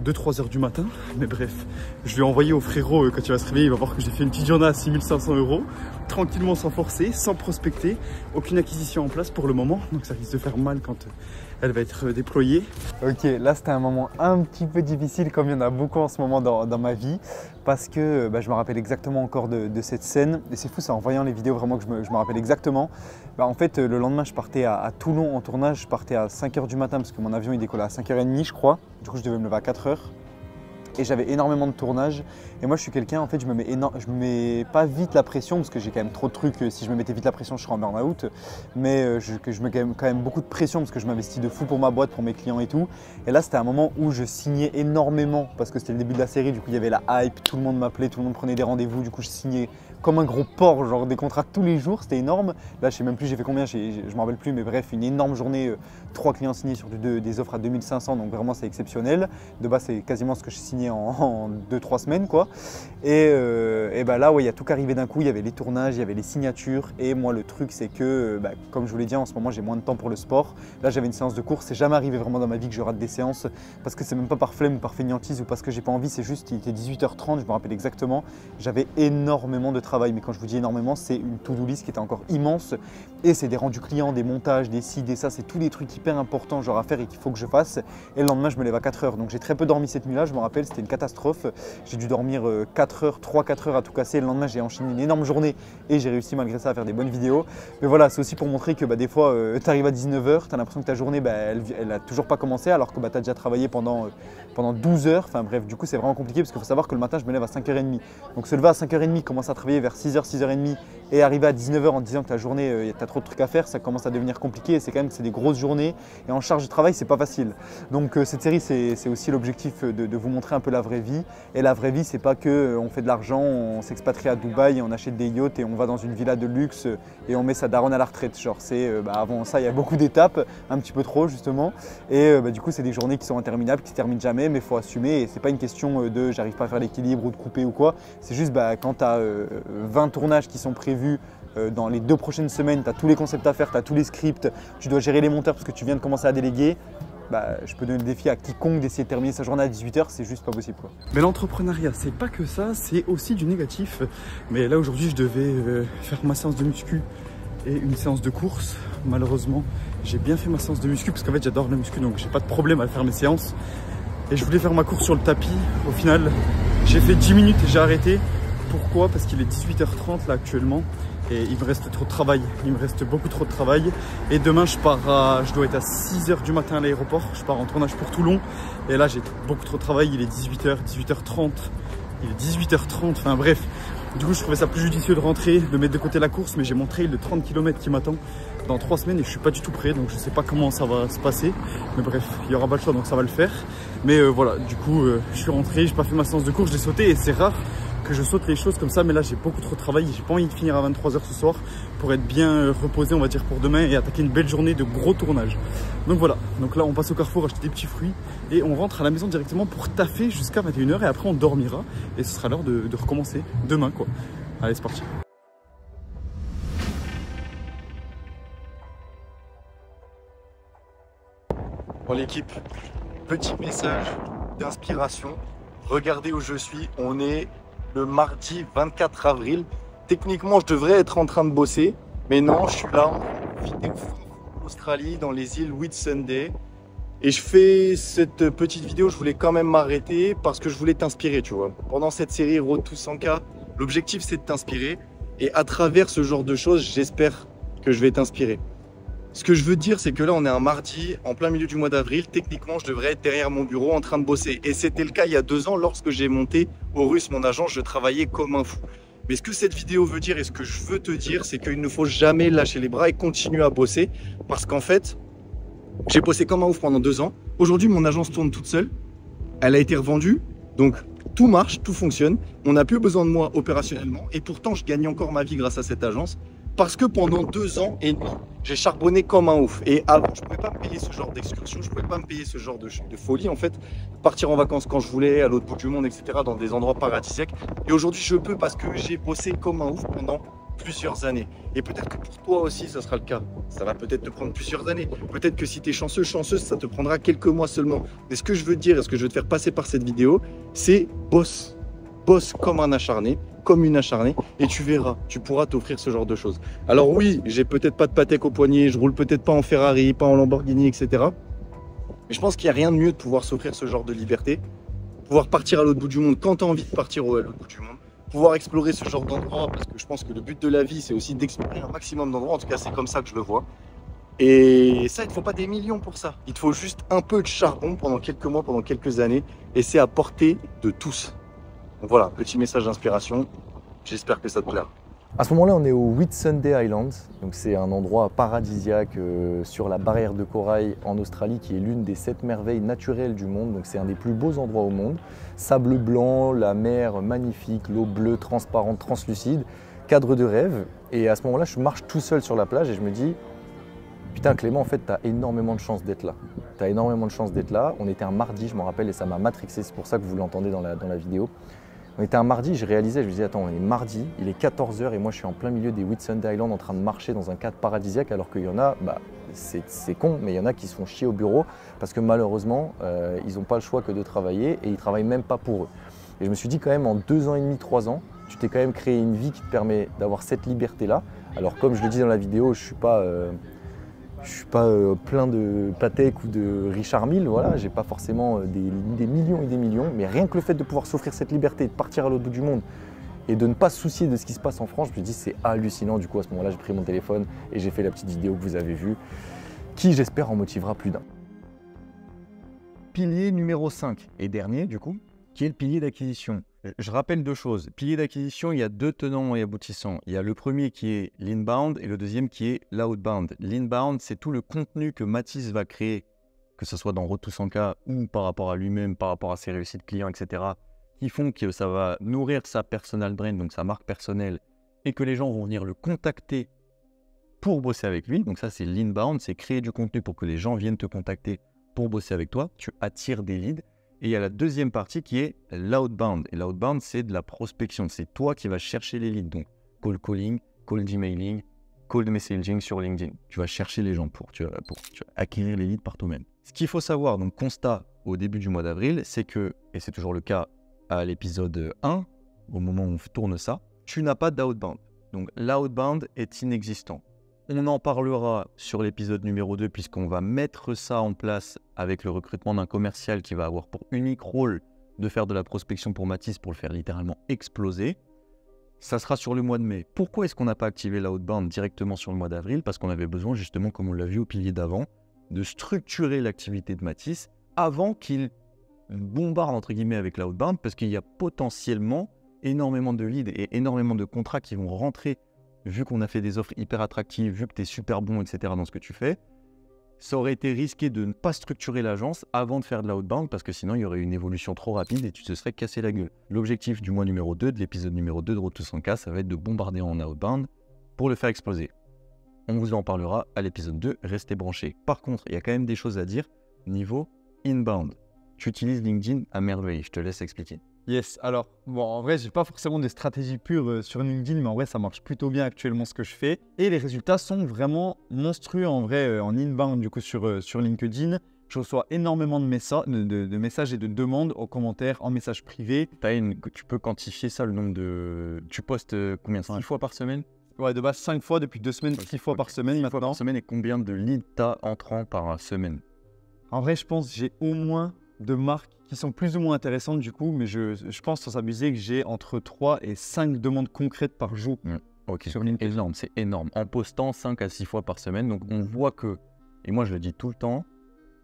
2-3 heures du matin. Mais bref, je vais envoyer au frérot quand il va se réveiller. Il va voir que j'ai fait une petite journée à 6500 €. Tranquillement, sans forcer, sans prospecter. Aucune acquisition en place pour le moment. Donc ça risque de faire mal quand elle va être déployée. Ok, là c'était un moment un petit peu difficile, comme il y en a beaucoup en ce moment dans ma vie. Parce que je me rappelle exactement encore de cette scène. Et c'est fou, c'est en voyant les vidéos vraiment que je me rappelle exactement. En fait, le lendemain, je partais à Toulon en tournage. Je partais à 5 h du matin parce que mon avion il décollait à 5 h 30, je crois. Du coup, je devais me lever à 4 h. Et j'avais énormément de tournage. Et moi, je suis quelqu'un, en fait, je me mets pas vite la pression parce que j'ai quand même trop de trucs. Si je me mettais vite la pression, je serais en burn-out. Mais je mets quand même beaucoup de pression parce que je m'investis de fou pour ma boîte, pour mes clients et tout. Et là, c'était un moment où je signais énormément parce que c'était le début de la série. Du coup, il y avait la hype, tout le monde m'appelait, tout le monde prenait des rendez-vous. Du coup, je signais comme un gros porc, genre des contrats tous les jours, c'était énorme. Là, je sais même plus, j'ai fait combien, je me rappelle plus, mais bref, une énorme journée, 3 clients signés sur des offres à 2500, donc vraiment c'est exceptionnel. De base, c'est quasiment ce que je signais en 2-3 semaines, quoi. Et bah là, ouais, il y a tout qui arrivait d'un coup, il y avait les tournages, il y avait les signatures. Et moi, le truc, c'est que, comme je vous l'ai dit, en ce moment, j'ai moins de temps pour le sport. Là, j'avais une séance de course, c'est jamais arrivé vraiment dans ma vie que je rate des séances, parce que c'est même pas par flemme ou par fainéantise ou parce que j'ai pas envie, c'est juste, il était 18h30, je me rappelle exactement. J'avais énormément de travail, mais quand je vous dis énormément, c'est une to-do list qui était encore immense. Et c'est des rendus clients, des montages, des ci, des ça, c'est tous les trucs hyper importants genre à faire et qu'il faut que je fasse. Et le lendemain, je me lève à 4 heures. Donc j'ai très peu dormi cette nuit-là, je me rappelle, c'était une catastrophe. J'ai dû dormir 4 heures, 3-4 heures à tout casser. Le lendemain, j'ai enchaîné une énorme journée et j'ai réussi malgré ça à faire des bonnes vidéos. Mais voilà, c'est aussi pour montrer que des fois, tu arrives à 19 h, tu as l'impression que ta journée, elle a toujours pas commencé alors que tu as déjà travaillé pendant 12 heures. Enfin bref, du coup, c'est vraiment compliqué parce qu'il faut savoir que le matin, je me lève à 5h30. Donc se lever à 5h30, commencer à travailler vers 6h, 6h30 et arriver à 19 h en disant que la journée, tu as trop de trucs à faire, ça commence à devenir compliqué. Et c'est quand même que c'est des grosses journées et en charge de travail, c'est pas facile. Donc cette série, c'est aussi l'objectif de vous montrer un peu la vraie vie. Et la vraie vie, c'est pas que on fait de l'argent, on s'expatrie à Dubaï, on achète des yachts et on va dans une villa de luxe et on met sa daronne à la retraite. Genre, avant ça, il y a beaucoup d'étapes, un petit peu trop justement. Et du coup, c'est des journées qui sont interminables, qui se terminent jamais, mais il faut assumer. Et c'est pas une question de j'arrive pas à faire l'équilibre ou de couper ou quoi. C'est juste quand tu as 20 tournages qui sont prévus dans les 2 prochaines semaines, tu as tous les concepts à faire, tu as tous les scripts, tu dois gérer les monteurs parce que tu viens de commencer à déléguer. Je peux donner le défi à quiconque d'essayer de terminer sa journée à 18 h, c'est juste pas possible, quoi. Mais l'entrepreneuriat, c'est pas que ça, c'est aussi du négatif. Mais là aujourd'hui, je devais faire ma séance de muscu et une séance de course. Malheureusement, j'ai bien fait ma séance de muscu parce qu'en fait j'adore le muscu, donc j'ai pas de problème à faire mes séances. Et je voulais faire ma course sur le tapis. Au final, j'ai fait 10 minutes et j'ai arrêté. Pourquoi? Parce qu'il est 18h30 là actuellement. Et il me reste trop de travail, il me reste beaucoup trop de travail. Et demain je dois être à 6 h du matin à l'aéroport, je pars en tournage pour Toulon. Et là j'ai beaucoup trop de travail, il est 18 h, 18h30, il est 18h30, enfin bref. Du coup je trouvais ça plus judicieux de rentrer, de mettre de côté la course, mais j'ai mon trail de 30 km qui m'attend dans 3 semaines et je suis pas du tout prêt, donc je sais pas comment ça va se passer. Mais bref, il y aura pas le choix, donc ça va le faire. Mais voilà, du coup je suis rentré, j'ai pas fait ma séance de course, je l'ai sauté et c'est rare que je saute les choses comme ça, mais là j'ai beaucoup trop de travail, j'ai pas envie de finir à 23 h ce soir pour être bien reposé, on va dire, pour demain et attaquer une belle journée de gros tournage. Donc voilà, donc là on passe au Carrefour acheter des petits fruits et on rentre à la maison directement pour taffer jusqu'à 21 h et après on dormira et ce sera l'heure de recommencer demain, quoi. Allez, c'est parti. Bon l'équipe, petit message d'inspiration. Regardez où je suis, on est le mardi 24 avril. Techniquement, je devrais être en train de bosser, mais non, je suis là en vidéo en Australie, dans les îles Whitsunday. Et je fais cette petite vidéo, je voulais quand même m'arrêter parce que je voulais t'inspirer, tu vois. Pendant cette série Road to 100K, l'objectif c'est de t'inspirer. Et à travers ce genre de choses, j'espère que je vais t'inspirer. Ce que je veux dire, c'est que là, on est un mardi, en plein milieu du mois d'avril. Techniquement, je devrais être derrière mon bureau en train de bosser. Et c'était le cas il y a 2 ans, lorsque j'ai monté Horus, mon agence, je travaillais comme un fou. Mais ce que cette vidéo veut dire et ce que je veux te dire, c'est qu'il ne faut jamais lâcher les bras et continuer à bosser. Parce qu'en fait, j'ai bossé comme un ouf pendant 2 ans. Aujourd'hui, mon agence tourne toute seule. Elle a été revendue. Donc, tout marche, tout fonctionne. On n'a plus besoin de moi opérationnellement. Et pourtant, je gagne encore ma vie grâce à cette agence. Parce que pendant 2 ans et demi, j'ai charbonné comme un ouf. Et avant, je ne pouvais pas me payer ce genre d'excursion, je ne pouvais pas me payer ce genre de folie en fait. Partir en vacances quand je voulais, à l'autre bout du monde, etc. dans des endroits paradisiaques. Et aujourd'hui, je peux parce que j'ai bossé comme un ouf pendant plusieurs années. Et peut-être que pour toi aussi, ça sera le cas. Ça va peut-être te prendre plusieurs annees. Peut-être que si tu es chanceux, chanceuse, ça te prendra quelques mois seulement. Mais ce que je veux te dire et ce que je veux te faire passer par cette vidéo, c'est bosse. Bosse comme un acharné, comme une acharnée, et tu verras, tu pourras t'offrir ce genre de choses. Alors oui, j'ai peut-être pas de Patek au poignet, je roule peut-être pas en Ferrari, pas en Lamborghini, etc. Mais je pense qu'il n'y a rien de mieux de pouvoir s'offrir ce genre de liberté, pouvoir partir à l'autre bout du monde quand tu as envie de partir à l'autre bout du monde, pouvoir explorer ce genre d'endroit, parce que je pense que le but de la vie, c'est aussi d'explorer un maximum d'endroits, en tout cas c'est comme ça que je le vois. Et ça, il ne te faut pas des millions pour ça. Il te faut juste un peu de charbon pendant quelques mois, pendant quelques années, et c'est à portée de tous. Donc voilà, petit message d'inspiration, j'espère que ça te plaira. À ce moment-là, on est au Whitsunday Island, donc c'est un endroit paradisiaque sur la barrière de corail en Australie qui est l'une des 7 merveilles naturelles du monde, donc c'est un des plus beaux endroits au monde. Sable blanc, la mer magnifique, l'eau bleue transparente, translucide. cadre de rêve. Et à ce moment-là, je marche tout seul sur la plage et je me dis, putain Clément, en fait, tu as énormément de chance d'être là. Tu as énormément de chance d'être là. On était un mardi, je m'en rappelle, et ça m'a matrixé. C'est pour ça que vous l'entendez dans la vidéo. On était un mardi, je réalisais, je me disais, attends, on est mardi, il est 14h et moi je suis en plein milieu des Whitsunday Islands en train de marcher dans un cadre paradisiaque, alors qu'il y en a, c'est con, mais il y en a qui se font chier au bureau parce que malheureusement, ils n'ont pas le choix que de travailler et ils ne travaillent même pas pour eux. Et je me suis dit quand même, en 2 ans et demi, 3 ans, tu t'es quand même créé une vie qui te permet d'avoir cette liberté-là. Alors comme je le dis dans la vidéo, je ne suis pas plein de Patek ou de Richard Mille, voilà, j'ai pas forcément des millions et des millions, mais rien que le fait de pouvoir s'offrir cette liberté, de partir à l'autre bout du monde et de ne pas se soucier de ce qui se passe en France, je me dis c'est hallucinant. Du coup à ce moment-là, j'ai pris mon téléphone et j'ai fait la petite vidéo que vous avez vue, qui j'espère en motivera plus d'un. Pilier numéro 5 et dernier du coup, qui est le pilier d'acquisition. Je rappelle 2 choses. Pilier d'acquisition, il y a 2 tenants et aboutissants. Il y a le premier qui est l'inbound et le deuxième qui est l'outbound. L'inbound, c'est tout le contenu que Mathis va créer, que ce soit dans Road to 100K ou par rapport à lui-même, par rapport à ses réussites clients, etc., qui font que ça va nourrir sa personal brand, donc sa marque personnelle, et que les gens vont venir le contacter pour bosser avec lui. Donc ça, c'est l'inbound, c'est créer du contenu pour que les gens viennent te contacter pour bosser avec toi. Tu attires des leads. Et il y a la deuxième partie qui est l'outbound. Et l'outbound, c'est de la prospection. C'est toi qui vas chercher les leads. Donc, cold calling, cold emailing, cold messaging sur LinkedIn. Tu vas chercher les gens pour acquérir les leads par toi-même. Ce qu'il faut savoir, donc constat au début du mois d'avril, c'est que, et c'est toujours le cas à l'épisode 1, au moment où on tourne ça, tu n'as pas d'outbound. Donc, l'outbound est inexistant. On en parlera sur l'épisode numéro 2 puisqu'on va mettre ça en place avec le recrutement d'un commercial qui va avoir pour unique rôle de faire de la prospection pour Mathis pour le faire littéralement exploser. Ça sera sur le mois de mai. Pourquoi est-ce qu'on n'a pas activé l'outbound directement sur le mois d'avril? Parce qu'on avait besoin justement, comme on l'a vu au pilier d'avant, de structurer l'activité de Mathis avant qu'il bombarde entre guillemets avec l'outbound, parce qu'il y a potentiellement énormément de leads et énormément de contrats qui vont rentrer. Vu qu'on a fait des offres hyper attractives, vu que tu es super bon, etc. dans ce que tu fais, ça aurait été risqué de ne pas structurer l'agence avant de faire de l'outbound parce que sinon il y aurait une évolution trop rapide et tu te serais cassé la gueule. L'objectif du mois numéro 2, de l'épisode numéro 2 de Road to 100K, ça va être de bombarder en outbound pour le faire exploser. On vous en parlera à l'épisode 2, restez branchés. Par contre, il y a quand même des choses à dire niveau inbound. Tu utilises LinkedIn à merveille, je te laisse expliquer. Yes, alors, bon, en vrai, j'ai pas forcément des stratégies pures sur LinkedIn, mais en vrai, ça marche plutôt bien actuellement ce que je fais. Et les résultats sont vraiment monstrueux en vrai, en inbound, du coup, sur LinkedIn. Je reçois énormément de messages et de demandes aux commentaires, en message privé. Tu peux quantifier ça, le nombre de... Tu postes combien, 6 fois par semaine? Ouais, de base 5 fois depuis 2 semaines, 6 fois par semaine maintenant. 6 fois par semaine, et combien de leads t'as entrant par semaine? En vrai, je pense que j'ai au moins de marques qui sont plus ou moins intéressantes du coup, mais je pense sans s'abuser que j'ai entre 3 et 5 demandes concrètes par jour. Ok, énorme, c'est énorme. En postant 5 à 6 fois par semaine, donc on voit que, et moi je le dis tout le temps,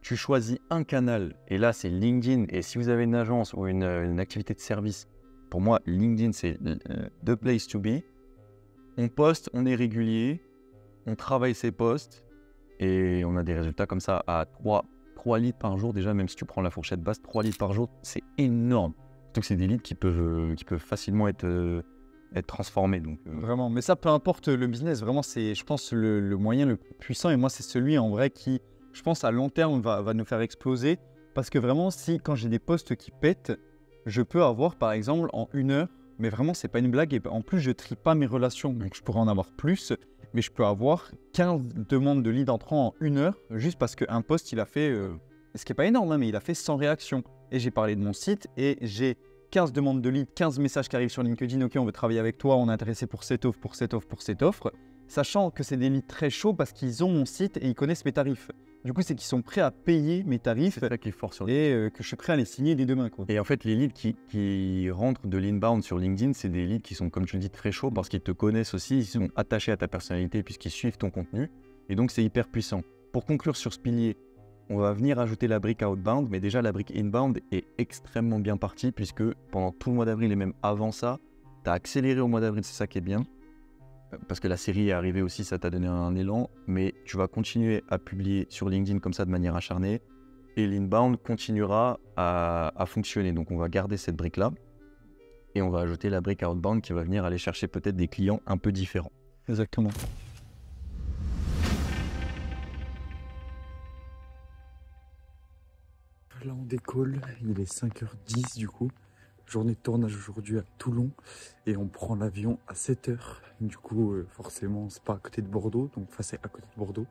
tu choisis un canal, et là c'est LinkedIn, et si vous avez une agence ou une activité de service, pour moi LinkedIn c'est the place to be. On poste, on est régulier, on travaille ses posts, et on a des résultats comme ça à 3 leads par jour déjà, même si tu prends la fourchette basse, 3 leads par jour, c'est énorme. Surtout que c'est des leads qui peuvent facilement être transformés. Donc, Vraiment, mais ça, peu importe le business, vraiment, c'est, je pense, le moyen le plus puissant. Et moi, c'est celui, en vrai, qui, je pense, à long terme, va nous faire exploser. Parce que vraiment, quand j'ai des posts qui pètent, je peux avoir, par exemple, en 1 heure, mais vraiment, c'est pas une blague. Et en plus, je trie pas mes relations, donc je pourrais en avoir plus. Mais je peux avoir 15 demandes de leads entrants en 1 heure, juste parce qu'un post, il a fait, ce qui n'est pas énorme, hein, mais il a fait 100 réactions. Et j'ai parlé de mon site, et j'ai 15 demandes de leads, 15 messages qui arrivent sur LinkedIn, ok, on veut travailler avec toi, on est intéressé pour cette offre, pour cette offre, pour cette offre, sachant que c'est des leads très chauds parce qu'ils ont mon site et ils connaissent mes tarifs. Du coup, c'est qu'ils sont prêts à payer mes tarifs c'est ça qui est fort sur et que je suis prêt à les signer dès demain, quoi. Et en fait, les leads qui rentrent de l'inbound sur LinkedIn, c'est des leads qui sont, comme tu le dis, très chauds parce qu'ils te connaissent aussi, ils sont attachés à ta personnalité puisqu'ils suivent ton contenu. Et donc, c'est hyper puissant. Pour conclure sur ce pilier, on va venir ajouter la brique outbound, mais déjà, la brique inbound est extrêmement bien partie puisque pendant tout le mois d'avril et même avant ça, tu as accéléré au mois d'avril, c'est ça qui est bien. Parce que la série est arrivée aussi, ça t'a donné un élan, mais tu vas continuer à publier sur LinkedIn comme ça de manière acharnée et l'inbound continuera à fonctionner. Donc on va garder cette brique-là. Et on va ajouter la brique outbound qui va venir aller chercher peut-être des clients un peu différents. Exactement. Là on décolle, il est 5h10 du coup. Journée de tournage aujourd'hui à Toulon et on prend l'avion à 7h. Du coup forcément c'est pas à côté de Bordeaux, donc enfin c'est à côté de Bordeaux.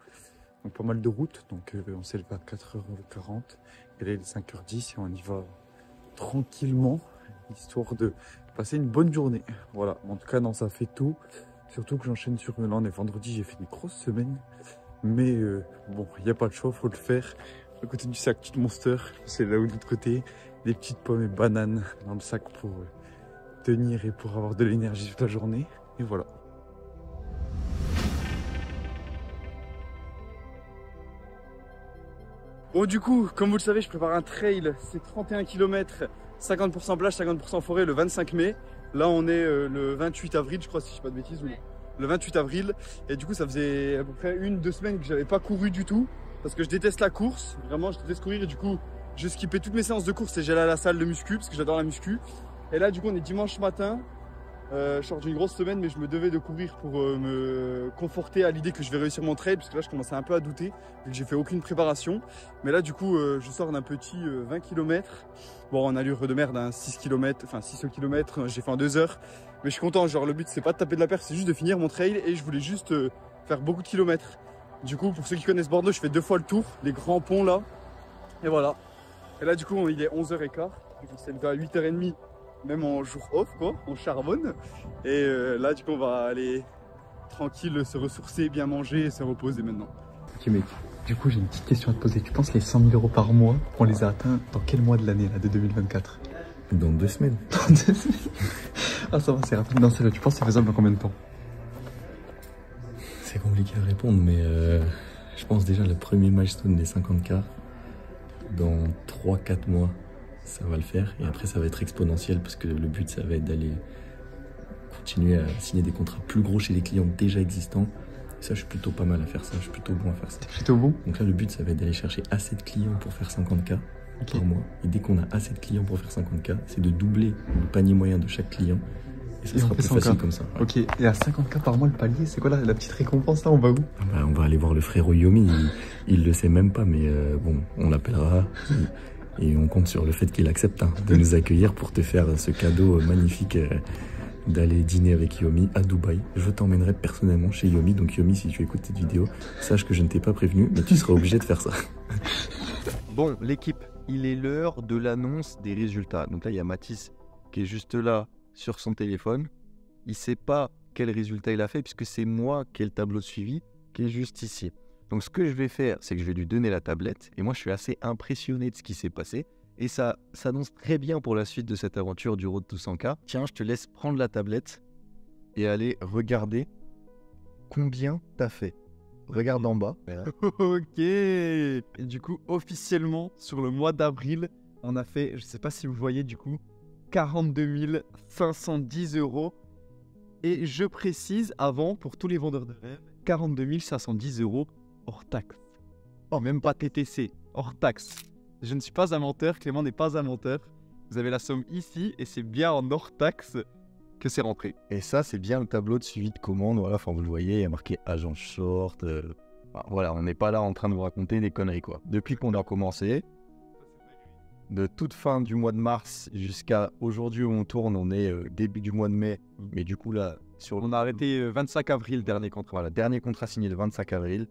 Donc pas mal de route, donc on s'élève à 4h40 et là il est 5h10 et on y va tranquillement, histoire de passer une bonne journée. Voilà, en tout cas non ça fait tout, surtout que j'enchaîne sur là on est vendredi, j'ai fait une grosse semaine. Mais bon, il n'y a pas le choix, faut le faire. À côté du sac petite Monster, c'est là où de l'autre côté, des petites pommes et bananes dans le sac pour tenir et pour avoir de l'énergie toute la journée. Et voilà. Bon du coup, comme vous le savez, je prépare un trail, c'est 31 km, 50% plage, 50% forêt le 25 mai. Là on est le 28 avril, je crois si je dis pas de bêtises, le 28 avril. Et du coup ça faisait à peu près 1-2 semaines que j'avais pas couru du tout. Parce que je déteste la course, vraiment je déteste courir et du coup je skippais toutes mes séances de course et j'allais à la salle de muscu parce que j'adore la muscu. Et là du coup on est dimanche matin, je sors d'une grosse semaine mais je me devais de courir pour me conforter à l'idée que je vais réussir mon trail parce que là je commençais un peu à douter vu que j'ai fait aucune préparation. Mais là du coup je sors d'un petit 20 km, bon en allure de merde, hein, 6 km, enfin 6 km, j'ai fait en 2 heures. Mais je suis content, genre le but c'est pas de taper de la perf, c'est juste de finir mon trail et je voulais juste faire beaucoup de kilomètres. Du coup, pour ceux qui connaissent Bordeaux, je fais 2 fois le tour, les grands ponts là. Et voilà. Et là, du coup, il est 11h15. On s'est levé à 8h30, même en jour off, quoi. On charbonne. Et là, du coup, on va aller tranquille, se ressourcer, bien manger et se reposer maintenant. Ok, mec. Du coup, j'ai une petite question à te poser. Tu penses les 100 000 € par mois, on les a atteints dans quel mois de l'année, là, de 2024? Dans 2 semaines. Dans 2 semaines. Ah, ça va, c'est rapide. Non, sérieux, tu penses que c'est faisable dans combien de temps? C'est compliqué à répondre, mais je pense déjà le premier milestone des 50K, dans 3-4 mois, ça va le faire. Et après, ça va être exponentiel parce que le but, ça va être d'aller continuer à signer des contrats plus gros chez les clients déjà existants. Et ça, je suis plutôt pas mal à faire ça, je suis plutôt bon à faire ça. T'es plutôt bon? Donc là, le but, ça va être d'aller chercher assez de clients pour faire 50K par mois. Et dès qu'on a assez de clients pour faire 50K, c'est de doubler le panier moyen de chaque client. Et ça sera plus facile comme ça. Ok, et à 50K par mois le palier, c'est quoi la petite récompense là? On va où? Bah, on va aller voir le frérot Yomi, il le sait même pas, mais bon, on l'appellera et on compte sur le fait qu'il accepte de nous accueillir pour te faire ce cadeau magnifique d'aller dîner avec Yomi à Dubaï. Je t'emmènerai personnellement chez Yomi, donc Yomi, si tu écoutes cette vidéo, sache que je ne t'ai pas prévenu, mais tu seras obligé de faire ça. Bon, l'équipe, il est l'heure de l'annonce des résultats. Donc là, il y a Mathis qui est juste là sur son téléphone. Il ne sait pas quel résultat il a fait puisque c'est moi qui ai le tableau de suivi qui est juste ici. Donc ce que je vais faire, c'est que je vais lui donner la tablette et moi je suis assez impressionné de ce qui s'est passé et ça s'annonce très bien pour la suite de cette aventure du Road to 100K. Tiens, je te laisse prendre la tablette et aller regarder combien t'as fait. Regarde en bas. Ok. Et du coup, officiellement, sur le mois d'avril, on a fait, je sais pas si vous voyez du coup, 42 510 €. Et je précise avant, pour tous les vendeurs de rêves, 42 510 € hors taxe. Oh, même pas TTC, hors taxe. Je ne suis pas un menteur, Clément n'est pas un menteur. Vous avez la somme ici et c'est bien en hors taxe que c'est rentré. Et ça, c'est bien le tableau de suivi de commande. Voilà, enfin, vous le voyez, il y a marqué agent short. Voilà, on n'est pas là en train de vous raconter des conneries, quoi. Depuis qu'on a commencé, de toute fin du mois de mars jusqu'à aujourd'hui où on tourne, on est début du mois de mai. Mais du coup, là, on a arrêté 25 avril, dernier contrat. Voilà, dernier contrat signé le 25 avril.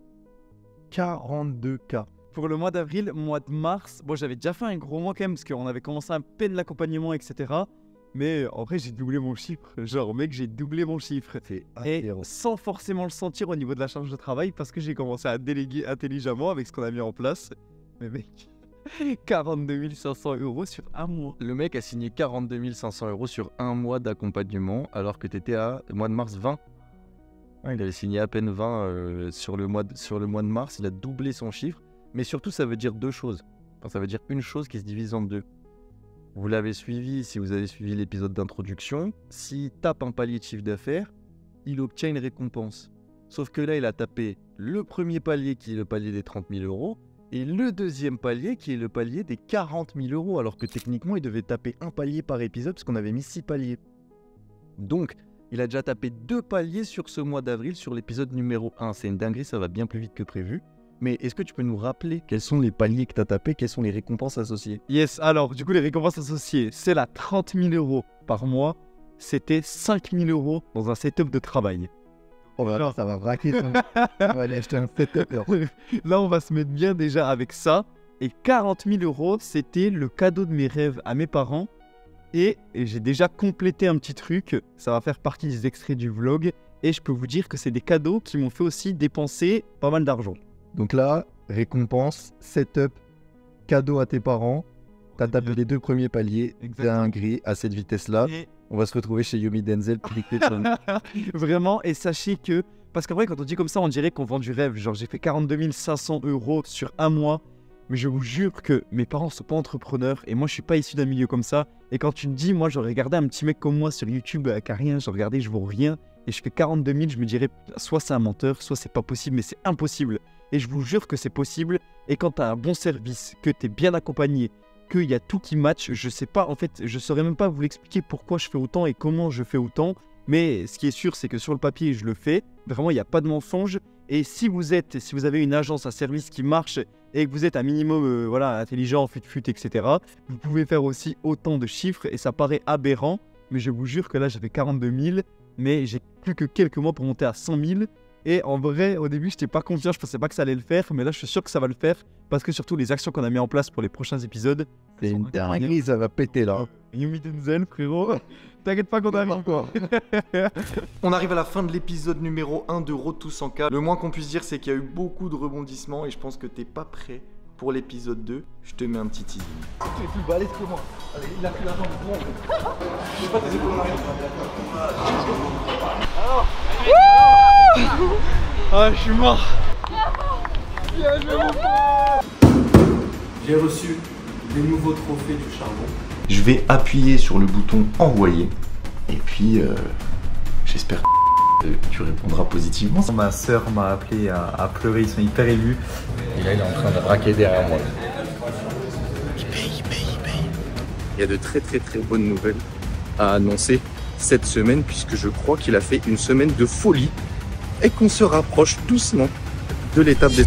42K. Pour le mois d'avril, mois de mars, bon, j'avais déjà fait un gros mois quand même parce qu'on avait commencé à peine l'accompagnement, etc. Mais en vrai, j'ai doublé mon chiffre. Genre, mec, j'ai doublé mon chiffre. Et sans forcément le sentir au niveau de la charge de travail parce que j'ai commencé à déléguer intelligemment avec ce qu'on a mis en place. Mais mec, 42 500 € sur un mois. Le mec a signé 42 500 € sur un mois d'accompagnement alors que tu étais à mois de mars 20. Ouais, il avait signé à peine 20 sur le mois de mars. Il a doublé son chiffre. Mais surtout, ça veut dire deux choses. Enfin, ça veut dire une chose qui se divise en deux. Vous l'avez suivi, si vous avez suivi l'épisode d'introduction, s'il tape un palier de chiffre d'affaires, il obtient une récompense. Sauf que là, il a tapé le premier palier qui est le palier des 30 000 €, Et le deuxième palier qui est le palier des 40 000 euros, alors que techniquement il devait taper un palier par épisode parce qu'on avait mis 6 paliers. Donc il a déjà tapé 2 paliers sur ce mois d'avril sur l'épisode numéro 1. C'est une dinguerie, ça va bien plus vite que prévu. Mais est-ce que tu peux nous rappeler quels sont les paliers que tu as tapés, quelles sont les récompenses associées? Yes, alors du coup les récompenses associées, c'est la 30 000 euros par mois, c'était 5 000 euros dans un setup de travail. Oh bah, ça va braquer ça. On va aller acheter un setup. Là on va se mettre bien déjà avec ça. Et 40 000 euros, c'était le cadeau de mes rêves à mes parents. Et j'ai déjà complété un petit truc, ça va faire partie des extraits du vlog. Et je peux vous dire que c'est des cadeaux qui m'ont fait aussi dépenser pas mal d'argent. Donc là, récompense, setup, cadeau à tes parents. T'as tapé les 2 premiers paliers, dinguerie à cette vitesse-là. Et... on va se retrouver chez Yomi Denzel pour dicter son... Vraiment, et sachez que... parce qu'en vrai, quand on dit comme ça, on dirait qu'on vend du rêve. Genre, j'ai fait 42 500 euros sur un mois. Mais je vous jure que mes parents sont pas entrepreneurs. Et moi, je suis pas issu d'un milieu comme ça. Et quand tu me dis, moi, j'aurais regardé un petit mec comme moi sur YouTube qui a rien. J'ai regardé, je vaux rien. Et je fais 42 000, je me dirais, soit c'est un menteur, soit c'est pas possible, mais c'est impossible. Et je vous jure que c'est possible. Et quand tu as un bon service, que tu es bien accompagné, qu'il y a tout qui match, je sais pas, en fait, je saurais même pas vous l'expliquer pourquoi je fais autant et comment je fais autant. Mais ce qui est sûr, c'est que sur le papier, je le fais. Vraiment, il n'y a pas de mensonge. Et si vous avez une agence, un service qui marche et que vous êtes un minimum voilà, intelligent, fut, etc., vous pouvez faire aussi autant de chiffres et ça paraît aberrant. Mais je vous jure que là, j'avais 42 000, mais j'ai plus que quelques mois pour monter à 100 000. Et en vrai, au début, je n'étais pas confiant, je pensais pas que ça allait le faire, mais là, je suis sûr que ça va le faire parce que surtout les actions qu'on a mis en place pour les prochains épisodes, c'est une dinguerie, ça va péter là. Yomi Denzel, frérot, t'inquiète pas qu'on arrive encore. On arrive à la fin de l'épisode numéro 1 de Road to 100K. Le moins qu'on puisse dire, c'est qu'il y a eu beaucoup de rebondissements et je pense que t'es pas prêt pour l'épisode 2. Je te mets un petit teasing. Tu es plus balèze que moi. Allez, il a pris l'argent du monde. Je sais pas tes épaules en arrière. Alors. Ah, je suis mort. Bien joué, mon frère. J'ai reçu des nouveaux trophées du charbon. Je vais appuyer sur le bouton envoyer et puis j'espère que tu répondras positivement. Ma soeur m'a appelé à pleurer, ils sont hyper émus. Et là il est en train de braquer derrière moi. Il paye. Il y a de très bonnes nouvelles à annoncer cette semaine puisque je crois qu'il a fait une semaine de folie et qu'on se rapproche doucement de l'étape des...